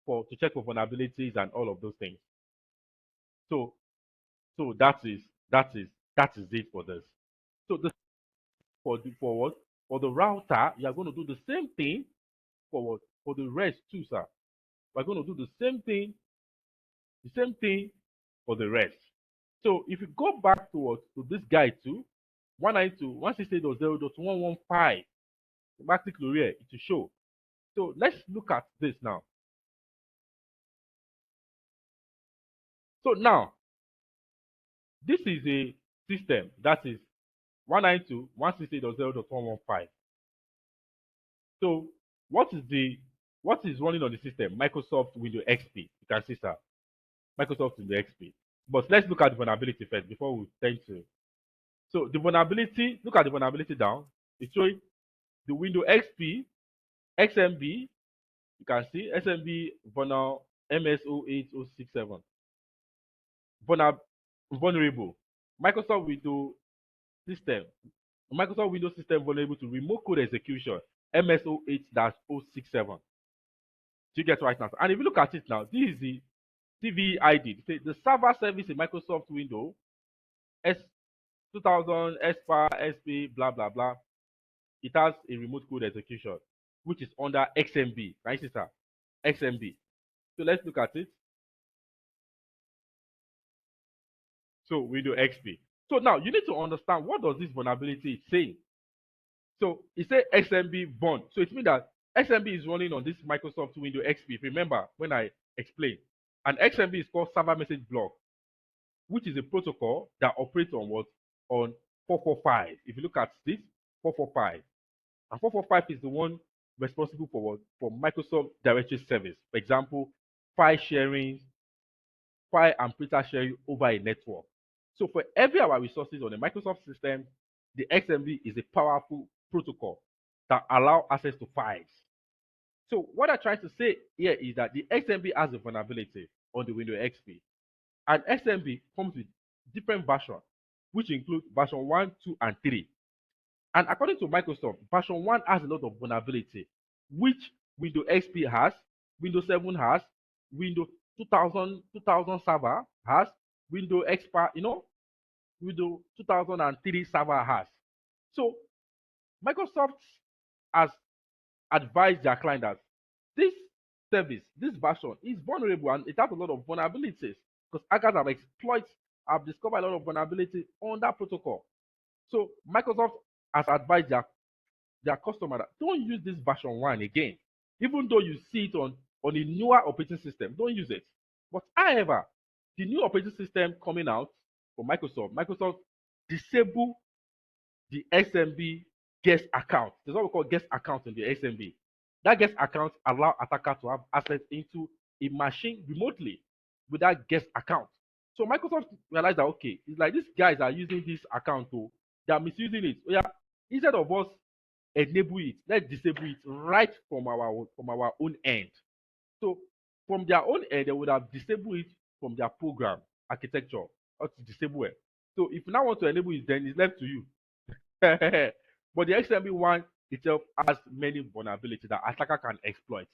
to check for vulnerabilities and all of those things. So that is it for this. So for the router, you are going to do the same thing for the rest too, sir. We're going to do the same thing for the rest. So if you go back to this guide too, 192.168.0.115, back click here, it will show. So let's look at this now. So now, this is a system that is 192.168.0.115. So what is running on the system? Microsoft Windows XP. You can see, sir, Microsoft Windows XP. But let's look at the vulnerability first before we tend to. So the vulnerability, look at the vulnerability down. It's showing the Windows XP, XMB. You can see SMB vulnerable MS08067. Vulnerable. Microsoft Windows System vulnerable to remote code execution MS08-067. Do you get right now? And if you look at it now, this is the CVE ID. The server service in Microsoft Windows S2000 SPA SP blah blah blah. It has a remote code execution which is under XMB. Right, sister? XMB. So let's look at it. So Windows XP. So now you need to understand what does this vulnerability is saying. So it says XMB vuln. So it means that XMB is running on this Microsoft Windows XP. If you remember when I explained, and XMB is called server message block, which is a protocol that operates on what? On 445. If you look at this, 445. And 445 is the one responsible for what? For Microsoft Directory Service. For example, file sharing, file and printer sharing over a network. So for every our resources on the Microsoft system, the XMB is a powerful protocol that allows access to files. So what I'm trying to say here is that the XMB has a vulnerability on the Windows XP. And XMB comes with different versions, which include version 1, 2, and 3. And according to Microsoft, version 1 has a lot of vulnerability, which Windows XP has, Windows 7 has, Windows 2000 server has, Windows XP, Windows 2003 server has. So Microsoft has advised their client that this service, this version is vulnerable and it has a lot of vulnerabilities because hackers have discovered a lot of vulnerability on that protocol. So Microsoft has advised their customer that don't use this version 1 again. Even though you see it on a newer operating system, don't use it. But however, the new operating system coming out for Microsoft disable the XMB guest account. There's what we call guest account in the XMB. That guest account allows attacker to have access into a machine remotely with that guest account. So Microsoft realized that okay, it's like these guys are using this account to they are misusing it. So yeah, instead of us enable it, let's disable it right from our own end. So from their own end, they would have disabled it from their program architecture or to disable it. So if you now want to enable it, then it's left to you. But the XMB one itself has many vulnerabilities that attacker can exploit.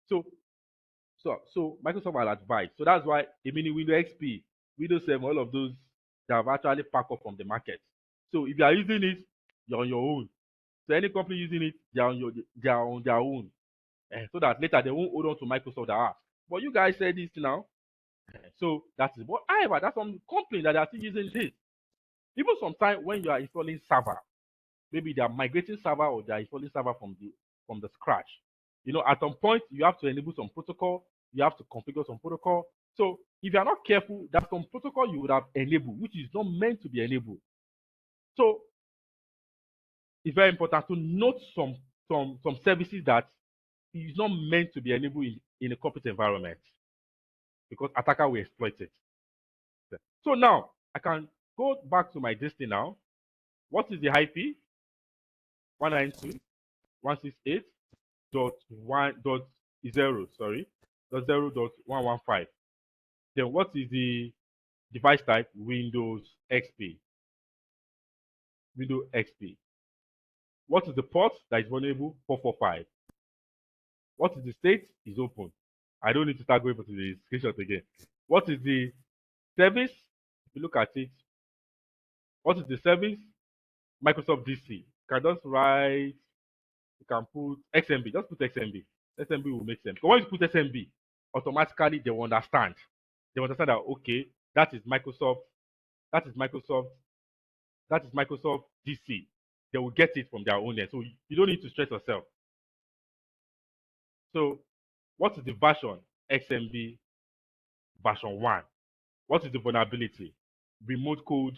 So Microsoft will advise. So that's why meaning Windows XP, Windows 7, all of those that have actually packed up from the market. So if you are using it, you're on your own. So any company using it, they are on their own. So that later they won't hold on to Microsoft that but you guys said this now. So that's it. But however, that's some company that are still using this. Even sometimes when you are installing server, maybe they are migrating server or they are installing server from the scratch. At some point you have to enable some protocol, you have to configure some protocol. So if you are not careful, there's some protocol you would have enabled, which is not meant to be enabled. So it's very important to note some services that is not meant to be enabled in a corporate environment because attacker will exploit it. So now I can go back to my distance now. What is the IP? 192.168.1.0, sorry, .0.115. Then what is the device type? Windows XP. Windows XP. What is the port that is vulnerable? 445. What is the state? Is open. I don't need to start going to the screenshot again. What is the service? If you look at it, what is the service? Microsoft DC. You can just write, you can put XMB, just put XMB. XMB will make sense. But when you put XMB, automatically they will understand. They will understand that, okay, that is Microsoft, that is Microsoft, that is Microsoft DC. They will get it from their own end. So you don't need to stress yourself. So what is the version? XMB version 1. What is the vulnerability? Remote code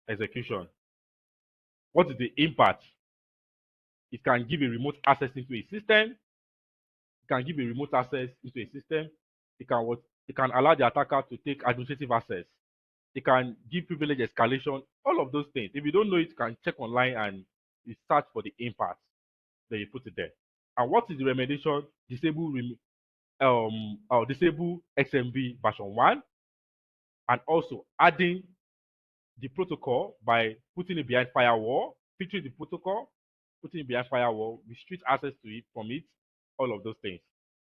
execution. What is the impact? It can give a remote access into a system. It can give a remote access into a system. It can allow the attacker to take administrative access. It can give privilege escalation. All of those things. If you don't know it, you can check online and you search for the impact. Then you put it there. And what is the remediation? Disable XMB version 1, and also adding the protocol by putting it behind firewall, featuring the protocol, putting it behind firewall, restrict access to it from it, all of those things.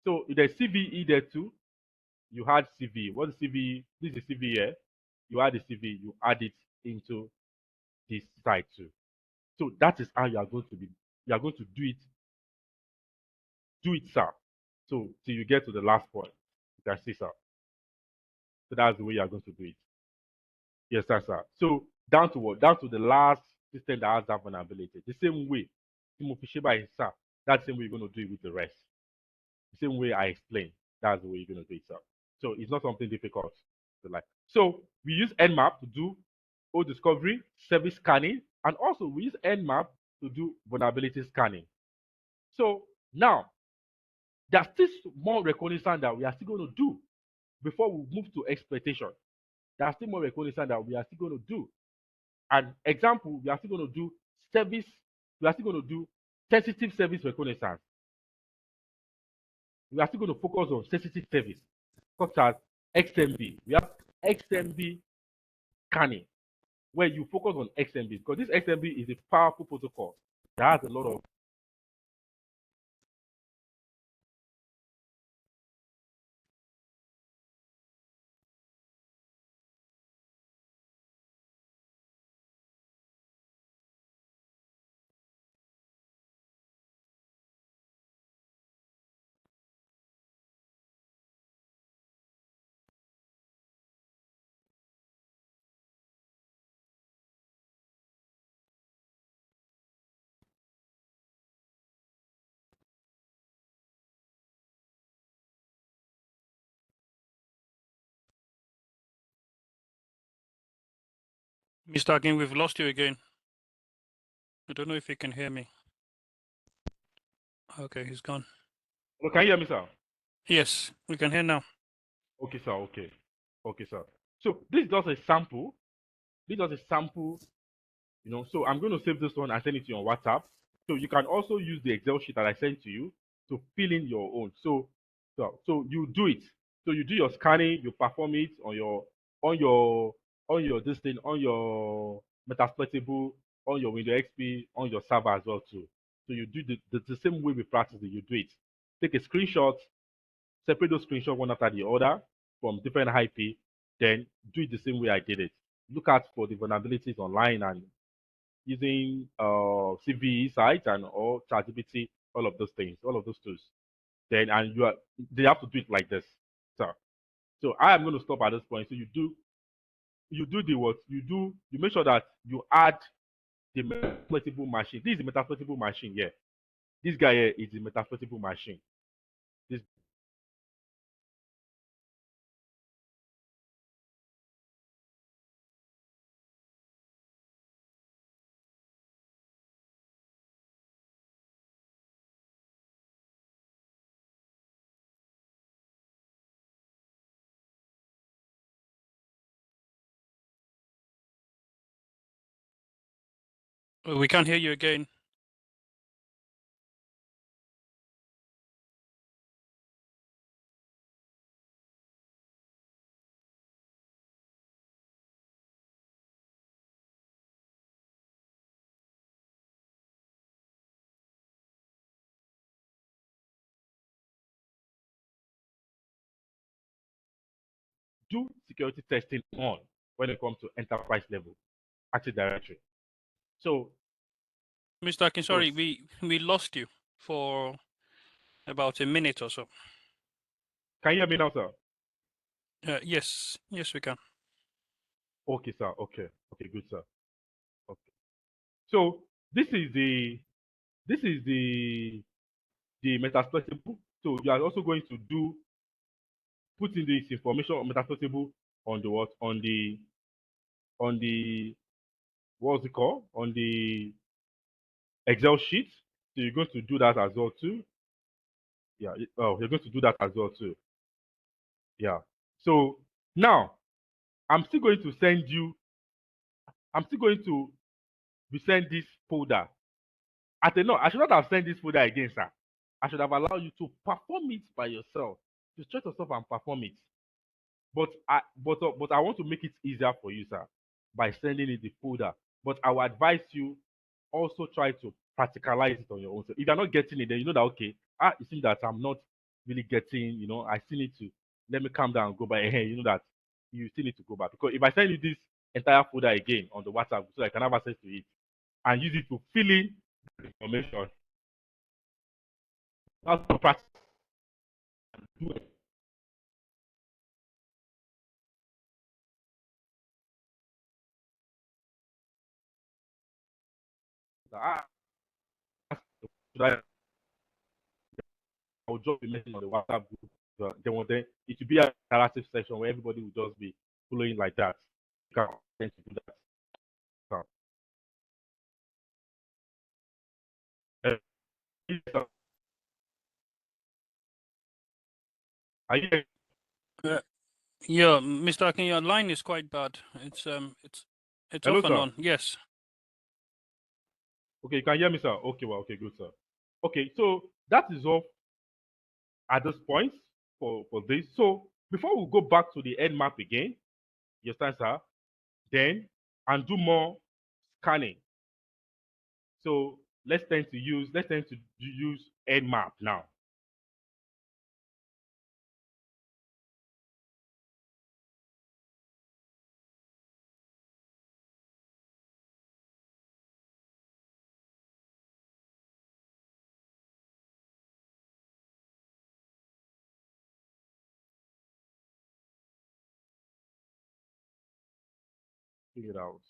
So if there's CVE there too, you add CVE. What is CVE? This is CVE here. You add the CVE, you add it into this site too. So that is how you are going to do it. Do it, sir. So till you get to the last point, you can see, sir. So that's the way you are going to do it. Yes, sir. So down to what? Down to the last system that has that vulnerability. The same way Timothy Sheba is, sir. That's the same way you're going to do it with the rest. The same way I explained. That's the way you're going to do it, sir. So it's not something difficult to like. So we use Nmap to do ODiscovery, service scanning, and also we use Nmap to do vulnerability scanning. So now there's still more reconnaissance that we are still going to do before we move to exploitation. There's still more reconnaissance that we are still going to do. And example, we are still going to do service, we are still going to do sensitive service reconnaissance. We are still going to focus on sensitive service, such as XMB. We have XMB scanning, where you focus on XMB, because this XMB is a powerful protocol that has a lot of Mr. Akin, we've lost you again. I don't know if you can hear me. Okay, he's gone. Oh, can you hear me, sir? Yes, we can hear now. Okay, sir. Okay. Okay, sir. So this is just a sample. This is just a sample, So I'm going to save this one and send it to you on WhatsApp. So you can also use the Excel sheet that I sent to you to fill in your own. So you do it. So you do your scanning, you perform it on your this thing, on your Metasploitable, on your Windows XP, on your server as well too. So you do the same way we practice it. You do it. Take a screenshot, separate those screenshots one after the other from different IP, then do it the same way I did it. Look out for the vulnerabilities online and using CVE sites and all ChatGPT, all of those things, all of those tools. Then they have to do it like this. So I am going to stop at this point. So you make sure that you add the Metasploitable machine. This is the Metasploitable machine here. This guy here is the Metasploitable machine. This We can't hear you again. do security testing on when it comes to enterprise level Active Directory. So, Mr. Akin, sorry, so we lost you for about a minute or so. can you hear me now, sir? Yes, we can. Okay, sir. Okay, good, sir. Okay. So this is the Metasploitable. So you are also going to put in this information on Metasploitable on the what? On the what's it called? On the Excel sheet. So you're going to do that as well too. Yeah, you're going to do that as well too. Yeah. So now I'm still going to be sent this folder. I should not have sent this folder again, sir. I should have allowed you to perform it by yourself. To stretch yourself and perform it. But I want to make it easier for you, sir, by sending in the folder. But I will advise you also try to practicalize it on your own. So if you're not getting it, then you know that okay, it seems that I'm not really getting, I still need to let me calm down and go back. Hey, you know that you still need to go back. Because if I send you this entire folder again on the WhatsApp so I can have access to it and use it to fill in the information, that's the practice. Do it. Should I will drop a message on the WhatsApp group. Then it will be an interactive session where everybody will just be following like that. You can tend to do that. So, are you Yeah, Mr. Akin, your line is quite bad. It's Hello, off and sir? on. Yes. Okay, you can hear me, sir? Okay, well, okay, good, sir. Okay, so that is all at this point for this. So before we go back to the end map again, you understand, sir? Then and do more scanning. So let's tend to use end map now. Figure it out.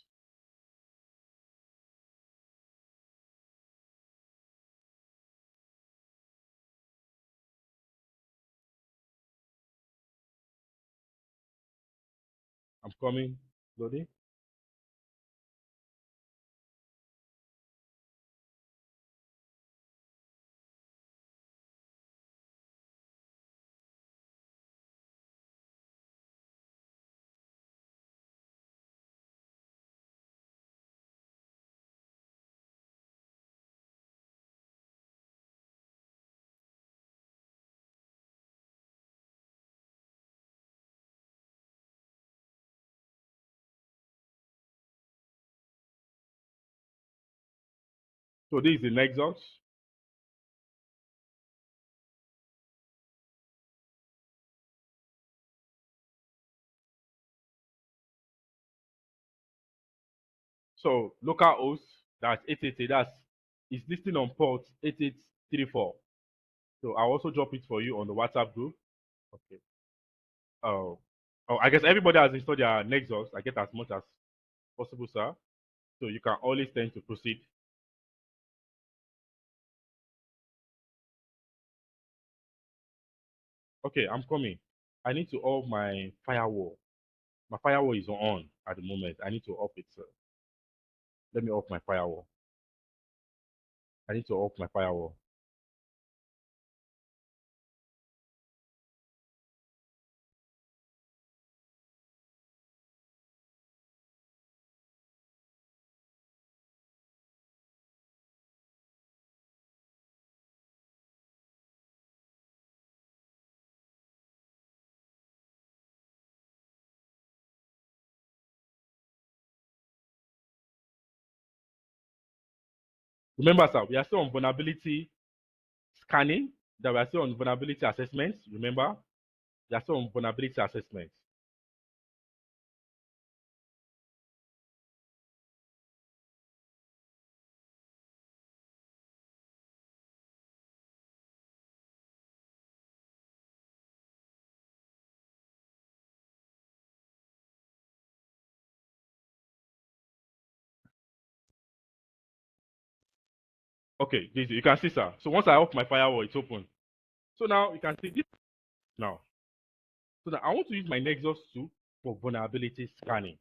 I'm coming, Lodi. So this is the Nexus. So local host, that's 888, is listing on port 8834. So I'll also drop it for you on the WhatsApp group. Okay. Oh, I guess everybody has installed their Nexus. I get as much as possible, sir. So you can always tend to proceed. Okay, I'm coming. I need to off my firewall. My firewall is on at the moment. I need to off it, sir. Let me off my firewall. I need to off my firewall. Remember, sir, we are still on vulnerability scanning. That we are still on vulnerability assessments. Remember, we are still on vulnerability assessments. Okay, you can see, sir. So once I off my firewall, it's open. So now you can see this now. So now I want to use my Nexus 2 for vulnerability scanning.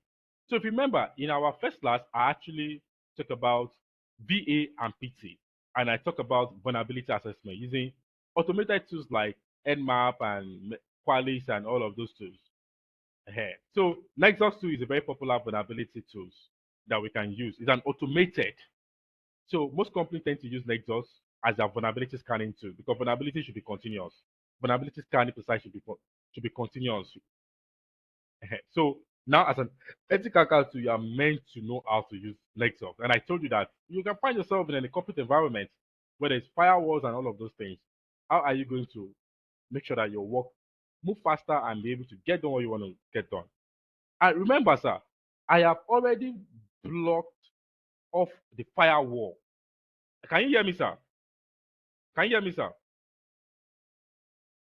So if you remember, in our first class, I actually talked about VA and PT, and I talked about vulnerability assessment using automated tools like Nmap and Qualys and all of those tools. So Nexus 2 is a very popular vulnerability tools that we can use. It's an automated. So most companies tend to use Nexus as their vulnerability scanning tool because vulnerability should be continuous. Vulnerability scanning precise should be continuous. So now, as an ethical hacker, you are meant to know how to use Nexus. And I told you that you can find yourself in a corporate environment where there's firewalls and all of those things. How are you going to make sure that your work move faster and be able to get done what you want to get done? And remember, sir, I have already blocked off the firewall. Can you hear me, sir? Can you hear me, sir?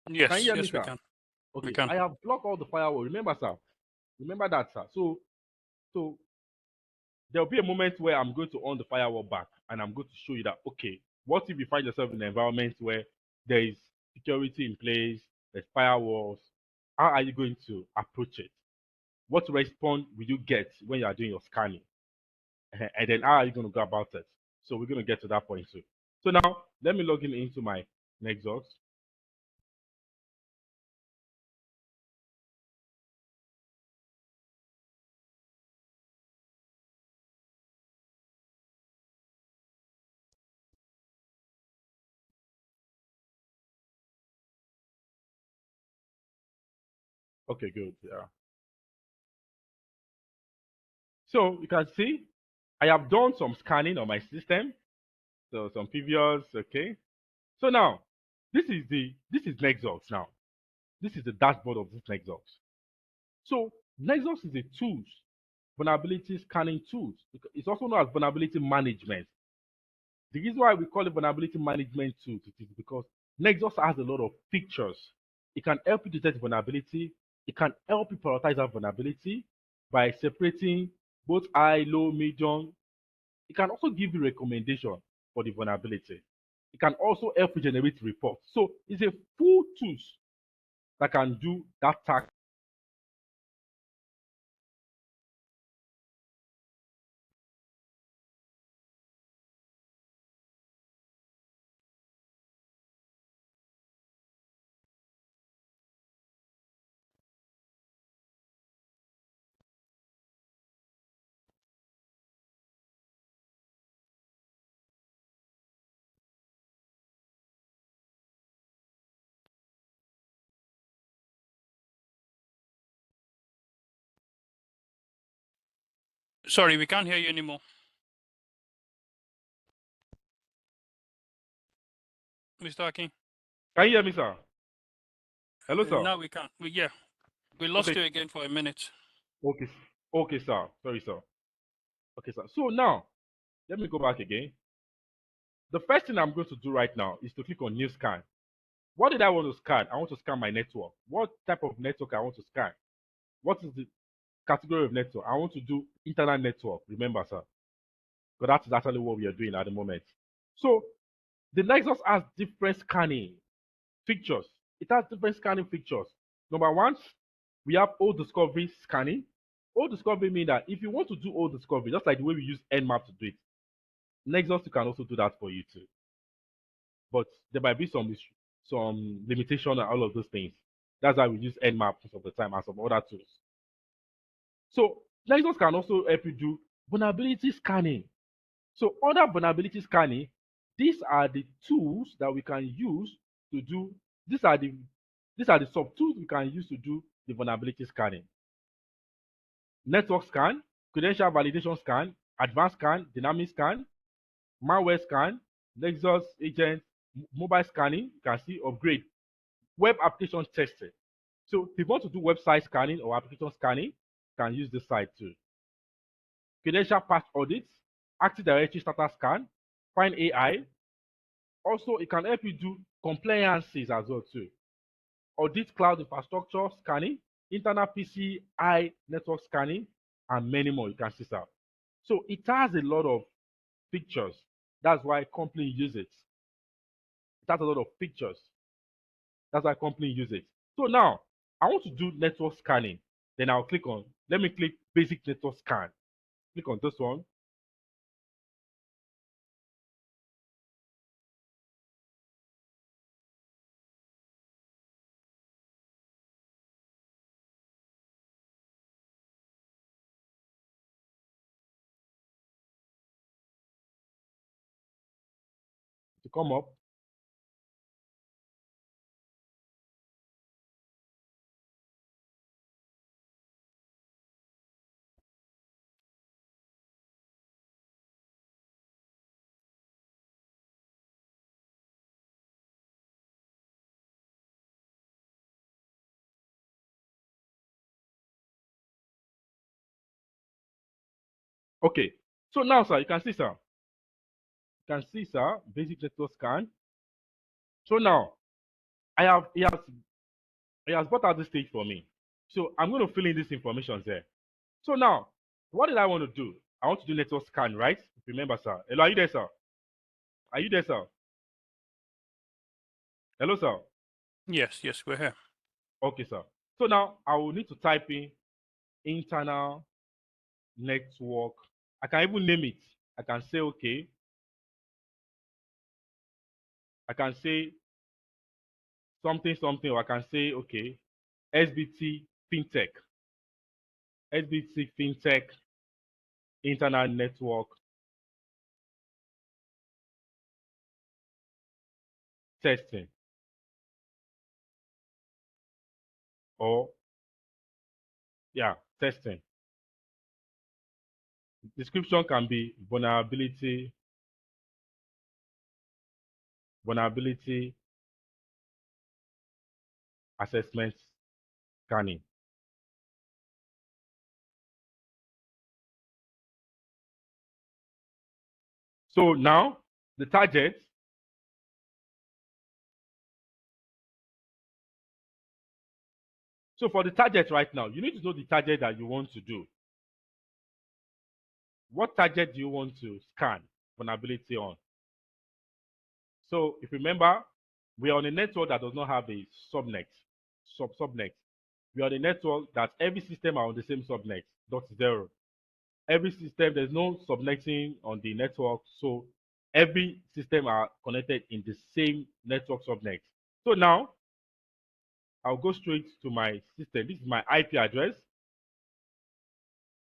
Can you Yes, hear me, yes, we sir? can. We Okay, can. I have blocked all the firewall. Remember, sir. Remember that, sir. So there'll be a moment where I'm going to on the firewall back and I'm going to show you that, okay, what if you find yourself in an environment where there is security in place, there's firewalls, how are you going to approach it? What response will you get when you are doing your scanning? And then how are you going to go about it? So we're going to get to that point too. So now let me log in into my Nexus. Okay, good. Yeah. So you can see I have done some scanning on my system. So some previous, okay. So now this is Nexus now. This is the dashboard of this Nexus. So Nexus is a tools, vulnerability scanning tools. It's also known as vulnerability management. The reason why we call it vulnerability management tools is because Nexus has a lot of features. It can help you detect vulnerability. It can help you prioritize that vulnerability by separating both high, low, medium. It can also give you recommendation for the vulnerability. It can also help you generate reports. So it's a full tools that can do that task. Sorry, we can't hear you anymore. Mr. Akin. Can you hear me, sir? Hello, sir. Now we can't. Yeah, we lost Okay. you again for a minute. Okay. Okay, sir. Sorry, sir. Okay, sir. So now, let me go back again. The first thing I'm going to do right now is to click on New Scan. What did I want to scan? I want to scan my network. What type of network I want to scan? What is the category of network? I want to do internet network. Remember, sir. Because that is actually what we are doing at the moment. So the Nexus has different scanning features. It has different scanning features. Number one, we have old discovery scanning. Old discovery means that if you want to do old discovery, just like the way we use Nmap to do it, Nexus can also do that for you too. But there might be some limitation and all of those things. That's why we use Nmap most of the time and some other tools. So Nexus can also help you do vulnerability scanning. So under vulnerability scanning, these are the tools that we can use to do. These are the sub tools we can use to do the vulnerability scanning. Network scan, credential validation scan, advanced scan, dynamic scan, malware scan, Nexus agent, mobile scanning. You can see upgrade, web application testing. So if you want to do website scanning or application scanning, you can use this site too. Credential path audits, Active Directory starter scan, Find AI. Also, it can help you do compliances as well too. Audit cloud infrastructure scanning, internal PCI network scanning, and many more. You can see that. So it has a lot of features That's why company use it. It has a lot of features. That's why company use it. So now I want to do network scanning. Then I'll click on, let me click basic network scan. Click on this one. To come up. Okay. So now, sir, you can see, sir. You can see, sir, basic network scan. So now he has brought out this stage for me. So I'm going to fill in this information there. So now, what did I want to do? I want to do network scan, right? Remember, sir. Hello, are you there, sir? Are you there, sir? Hello, sir. Yes, we're here. Okay, sir. So now I will need to type in internal network. I can even name it. I can say, okay. I can say something, or I can say, okay, SBT FinTech. SBT FinTech Internal Network Testing. Or, yeah, testing. Description can be vulnerability assessment scanning. So now the target. So for the target right now, you need to know the target that you want to do. What target do you want to scan vulnerability on? So if you remember, we are on a network that does not have a subnet. We are on a network that every system are on the same subnet, .0. Every system, there's no subnetting on the network, so every system are connected in the same network subnet. So now I'll go straight to my system. This is my IP address.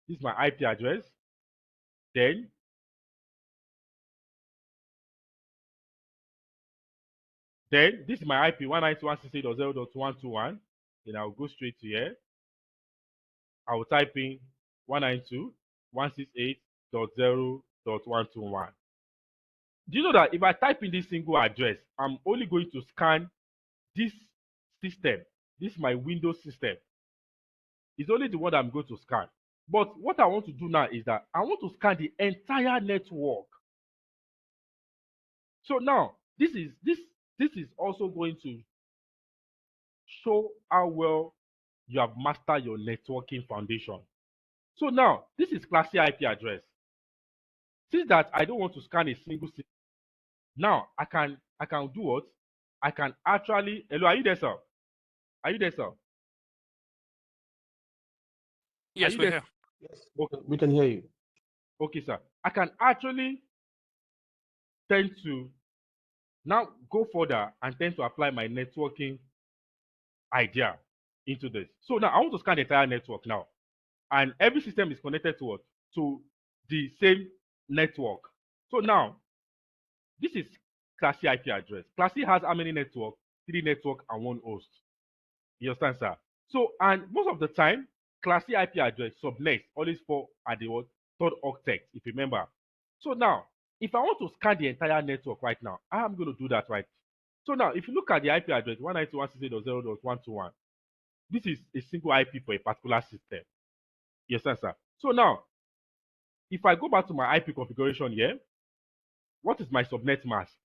This is my IP address. Then this is my IP 192.168.0.121. Then I'll go straight to here. I will type in 192.168.0.121. Do you know that if I type in this single address, I'm only going to scan this system? This is my Windows system. It's only the one that I'm going to scan. But what I want to do now is that I want to scan the entire network. So now this is also going to show how well you have mastered your networking foundation. So now this is class C IP address. Since that I don't want to scan a single system, now I can do what? I can actually, hello, are you there, sir? Are you there, sir? Yes, we're here. Yes, we can hear you. Okay, sir. I can actually tend to now go further and tend to apply my networking idea into this. So now I want to scan the entire network now. And every system is connected to what? To the same network. So now, this is Class C IP address. Class C has how many network? 3 network and 1 host. You understand, sir? So, and most of the time, Class C IP address subnet always fall at the what? 3rd octet, if you remember. So now, if I want to scan the entire network right now, I'm going to do that right. So now, if you look at the IP address 192.168.0.121, this is a single IP for a particular system. You understand, sir? So now, if I go back to my IP configuration here, what is my subnet mask?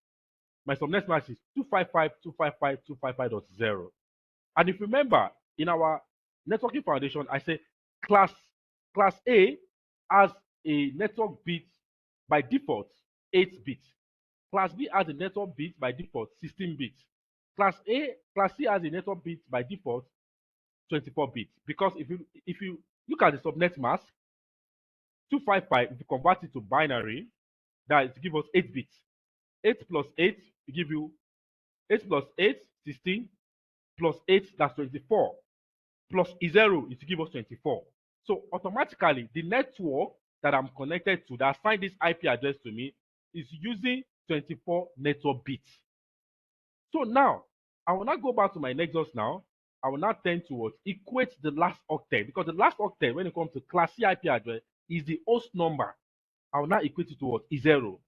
My subnet mask is 255.255.255.0. And if you remember, in our networking foundation, I say class A has a network bit by default. 8 bits. Class B has a network bit by default 16 bits. Class C has a network bit by default 24 bits. Because if you look at the subnet mask, 255, if you convert it to binary, that is to give us 8 bits. 8 plus 8 will give you 8 plus 8, 16, plus 8, that's 24. Plus 0 is to give us 24. So automatically, the network that I'm connected to that assigned this IP address to me is using 24 network bits. So now, I will not go back to my Nexus now. I will not tend to equate the last octet, because the last octet, when it comes to class C IP address, is the host number. I will not equate it to what? 0.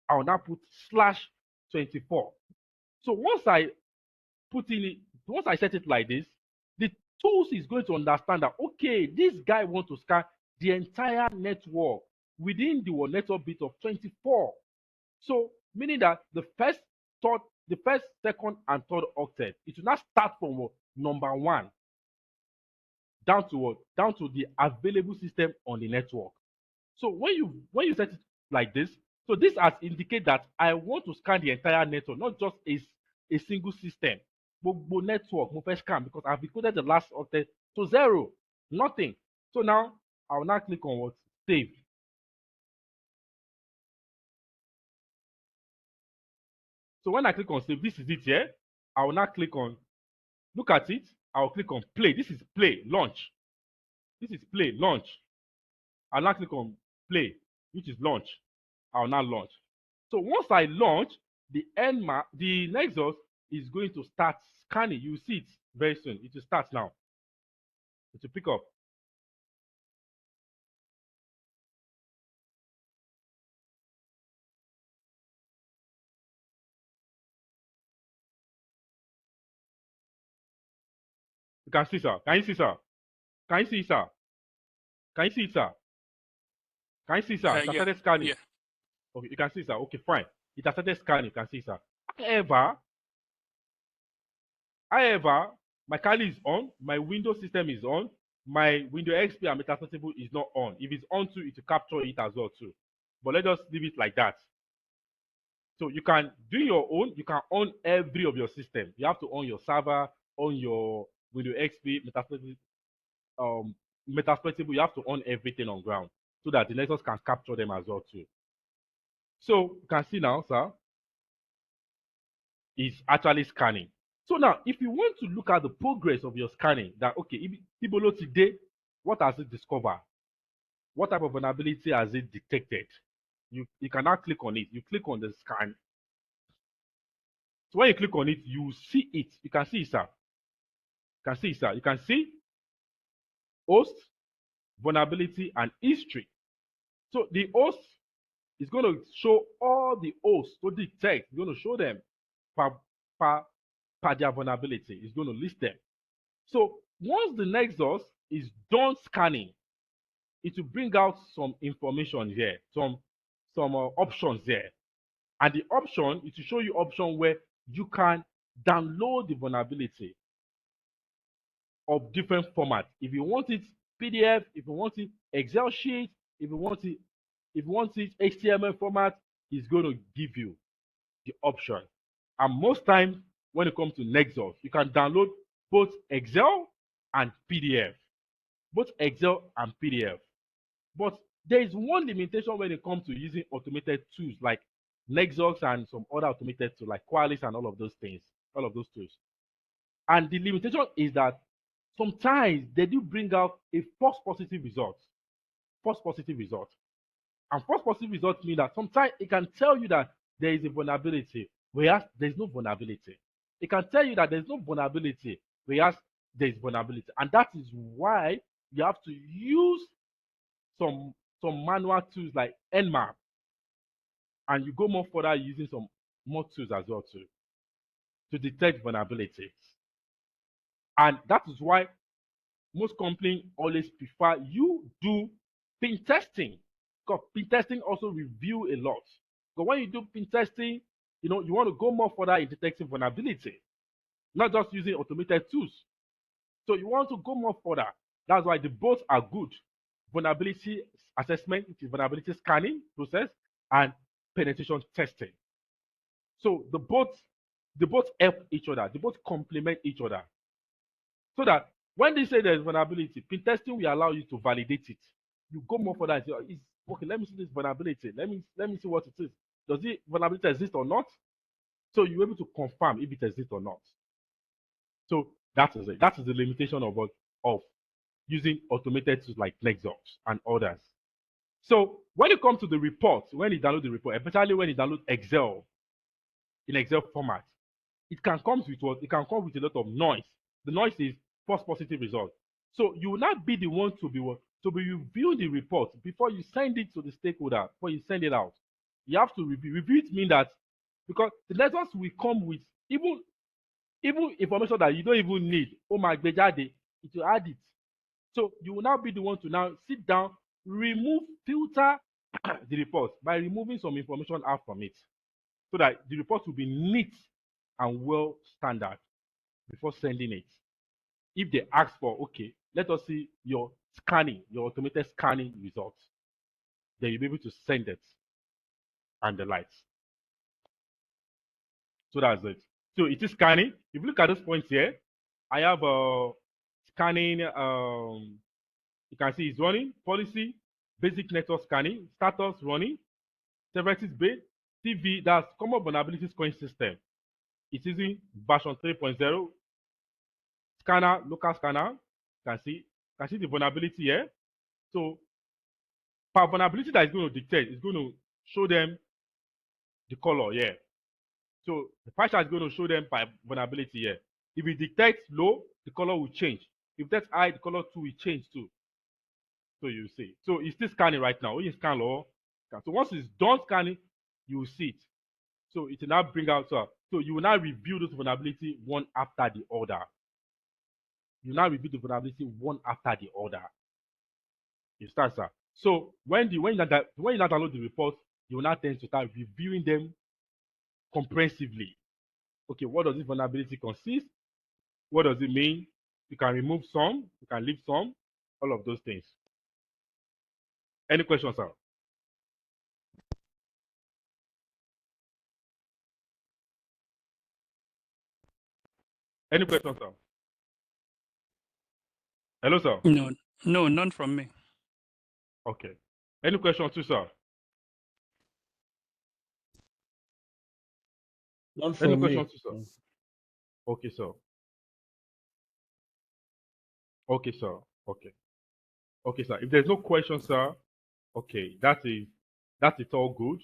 I will not put /24. So once I set it like this, the tools is going to understand that, okay, this guy wants to scan the entire network within the network bit of 24. So meaning that the first, second, and third octet, it will not start from number 1 down to the available system on the network. So when you set it like this, so this has indicated that I want to scan the entire network, not just a single system. Gbogbo network mo fẹ́ scan because I've encoded the last octet to 0, nothing. So now I will now click on what? Save. So when I click on save, this is it here. I will now click on, look at it. I will click on play. This is play, launch. This is play, launch. I'll now click on play, which is launch. I'll now launch. So once I launch, the Nexus is going to start scanning. You see it very soon. It will start now. It will pick up. You can see, sir. Can you see, sir? Can you see, sir? Can you see, sir? Can you see, sir? It has started scanning. Yeah. Okay, you can see, sir. Okay, fine. It has started scanning. You can see, sir. However, my Kali is on, my Windows system is on, my Windows XP and Metasploitable is not on. If it's on too, it will capture it as well too. But let's just leave it like that. So you can do your own. You can on every of your system. You have to on your server, on your Windows XP, Metasploitable. You have to on everything on ground so that the Nexus can capture them as well too. So you can see now, sir, is actually scanning. So now, if you want to look at the progress of your scanning, that okay, Ibolo today, what has it discovered? What type of vulnerability has it detected? You can now click on it. You click on the scan. So when you click on it, you see it. You can see it, sir. You can see it, sir. You can see host, vulnerability, and history. So the host is going to show all the hosts to detect. It's going to show them per their vulnerability. It's going to list them. So once the Nexus is done scanning, it will bring out some information here, some options there. And the option, it will show you option where you can download the vulnerability of different formats. If you want it PDF, if you want it Excel sheet, if you want it HTML format, it's going to give you the option. And most times when it comes to Nexus, you can download both Excel and PDF. Both Excel and PDF. But there is one limitation when it comes to using automated tools like Nexus and some other automated tools like Qualys and all of those things, all of those tools. And the limitation is that sometimes they do bring out a false positive result. False positive result. And false positive result means that sometimes it can tell you that there is a vulnerability, whereas there is no vulnerability. It can tell you that there is no vulnerability, whereas there is vulnerability. And that is why you have to use some manual tools like Nmap, and you go more further using some more tools as well too to detect vulnerabilities. And that is why most companies always prefer you do pen testing, because pen testing also review a lot. But when you do pen testing, you want to go more further in detecting vulnerability, not just using automated tools. So you want to go more further. That's why the both are good. Vulnerability assessment, which is vulnerability scanning process, and penetration testing. So they both help each other. They both complement each other. So that when they say there's vulnerability, pen testing will allow you to validate it. You go more further and say, okay, let me see this vulnerability. Let me see what it is. Does the vulnerability exist or not? So you're able to confirm if it exists or not. So that is it. That is the limitation of using automated tools like Nexus and others. So when it comes to the report, when you download the report, especially when you download Excel in Excel format, it can come with what? It can come with a lot of noise. The noise is false positive result. So you will not be the one to be review the report before you send it to the stakeholder, before you send it out. You have to review. Review it means that because the letters will come with even information that you don't even need. Oh my God, it will add it. So you will now be the one to now sit down, filter the report by removing some information out from it, so that the report will be neat and well standard before sending it. If they ask for, okay, let us see your automated scanning results, then you'll be able to send it and the likes. So that's it. So it is scanning. If you look at this point here, I have scanning. You can see it's running. Policy, basic network scanning, status running, severity based, CV, that's common vulnerability scoring system. It's using version 3.0. Scanner, local scanner. You can see the vulnerability here. So per vulnerability that is going to dictate, it's going to show them the color here. So the pie chart is going to show them by vulnerability here. If it detects low, the color will change. If that's high, the color too will change too. So you see. So it's still scanning right now. When you scan low, so once it's done scanning, you will see it. So it will now bring out, so you will now review this vulnerability one after the other. You now review the vulnerability one after the other. You start, sir. So when you now download the report, you will now tend to start reviewing them comprehensively. Okay, what does this vulnerability consist? What does it mean? You can remove some, you can leave some, all of those things. Any questions, sir? Any questions, sir? Hello, sir. No, none from me. Okay. Any questions too, sir? None Any from me. questions too, sir? Okay, sir. Okay, sir. Okay. Okay, sir. If there's no question, sir, okay, that is all good.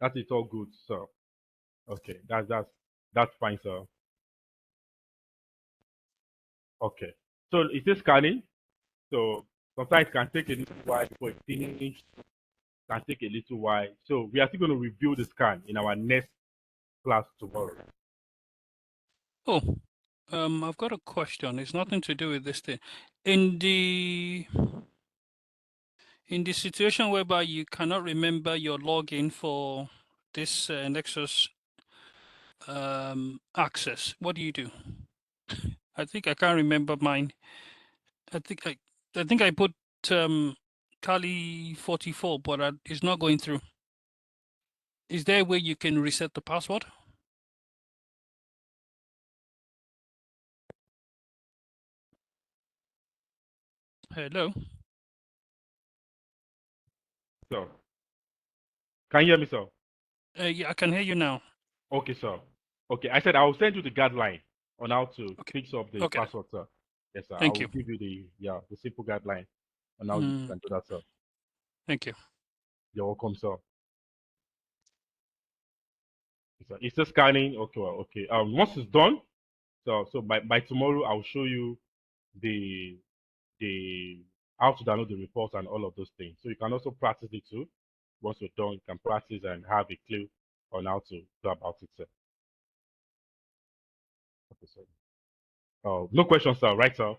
That is all good, sir. Okay, that's fine, sir. Okay. So it is scanning. So sometimes it can take a little while before it finishes. Can take a little while. So we are still going to review the scan in our next class tomorrow. Oh, I've got a question. It's nothing to do with this thing. In the situation whereby you cannot remember your login for this Nexus access, what do you do? I think I can't remember mine. I think I put Kali 44, but it's not going through. Is there a way you can reset the password? Hello. So, can you hear me, sir? Yeah, I can hear you now. Okay, sir. Okay, I said I will send you the guideline on how to fix up the password, sir. Yes, sir. Thank I will you. give you the simple guideline on how you can do that, sir. Thank you. You're welcome, sir. It's just scanning. Okay, well, okay. Once it's done, so by tomorrow I'll show you the how to download the reports and all of those things. So you can also practice it too. Once you're done, you can practice and have a clue on how to go about it, sir. Okay, sir. No questions, sir. Right, sir?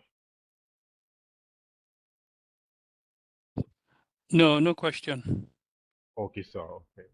No question. Okay, sir. Okay.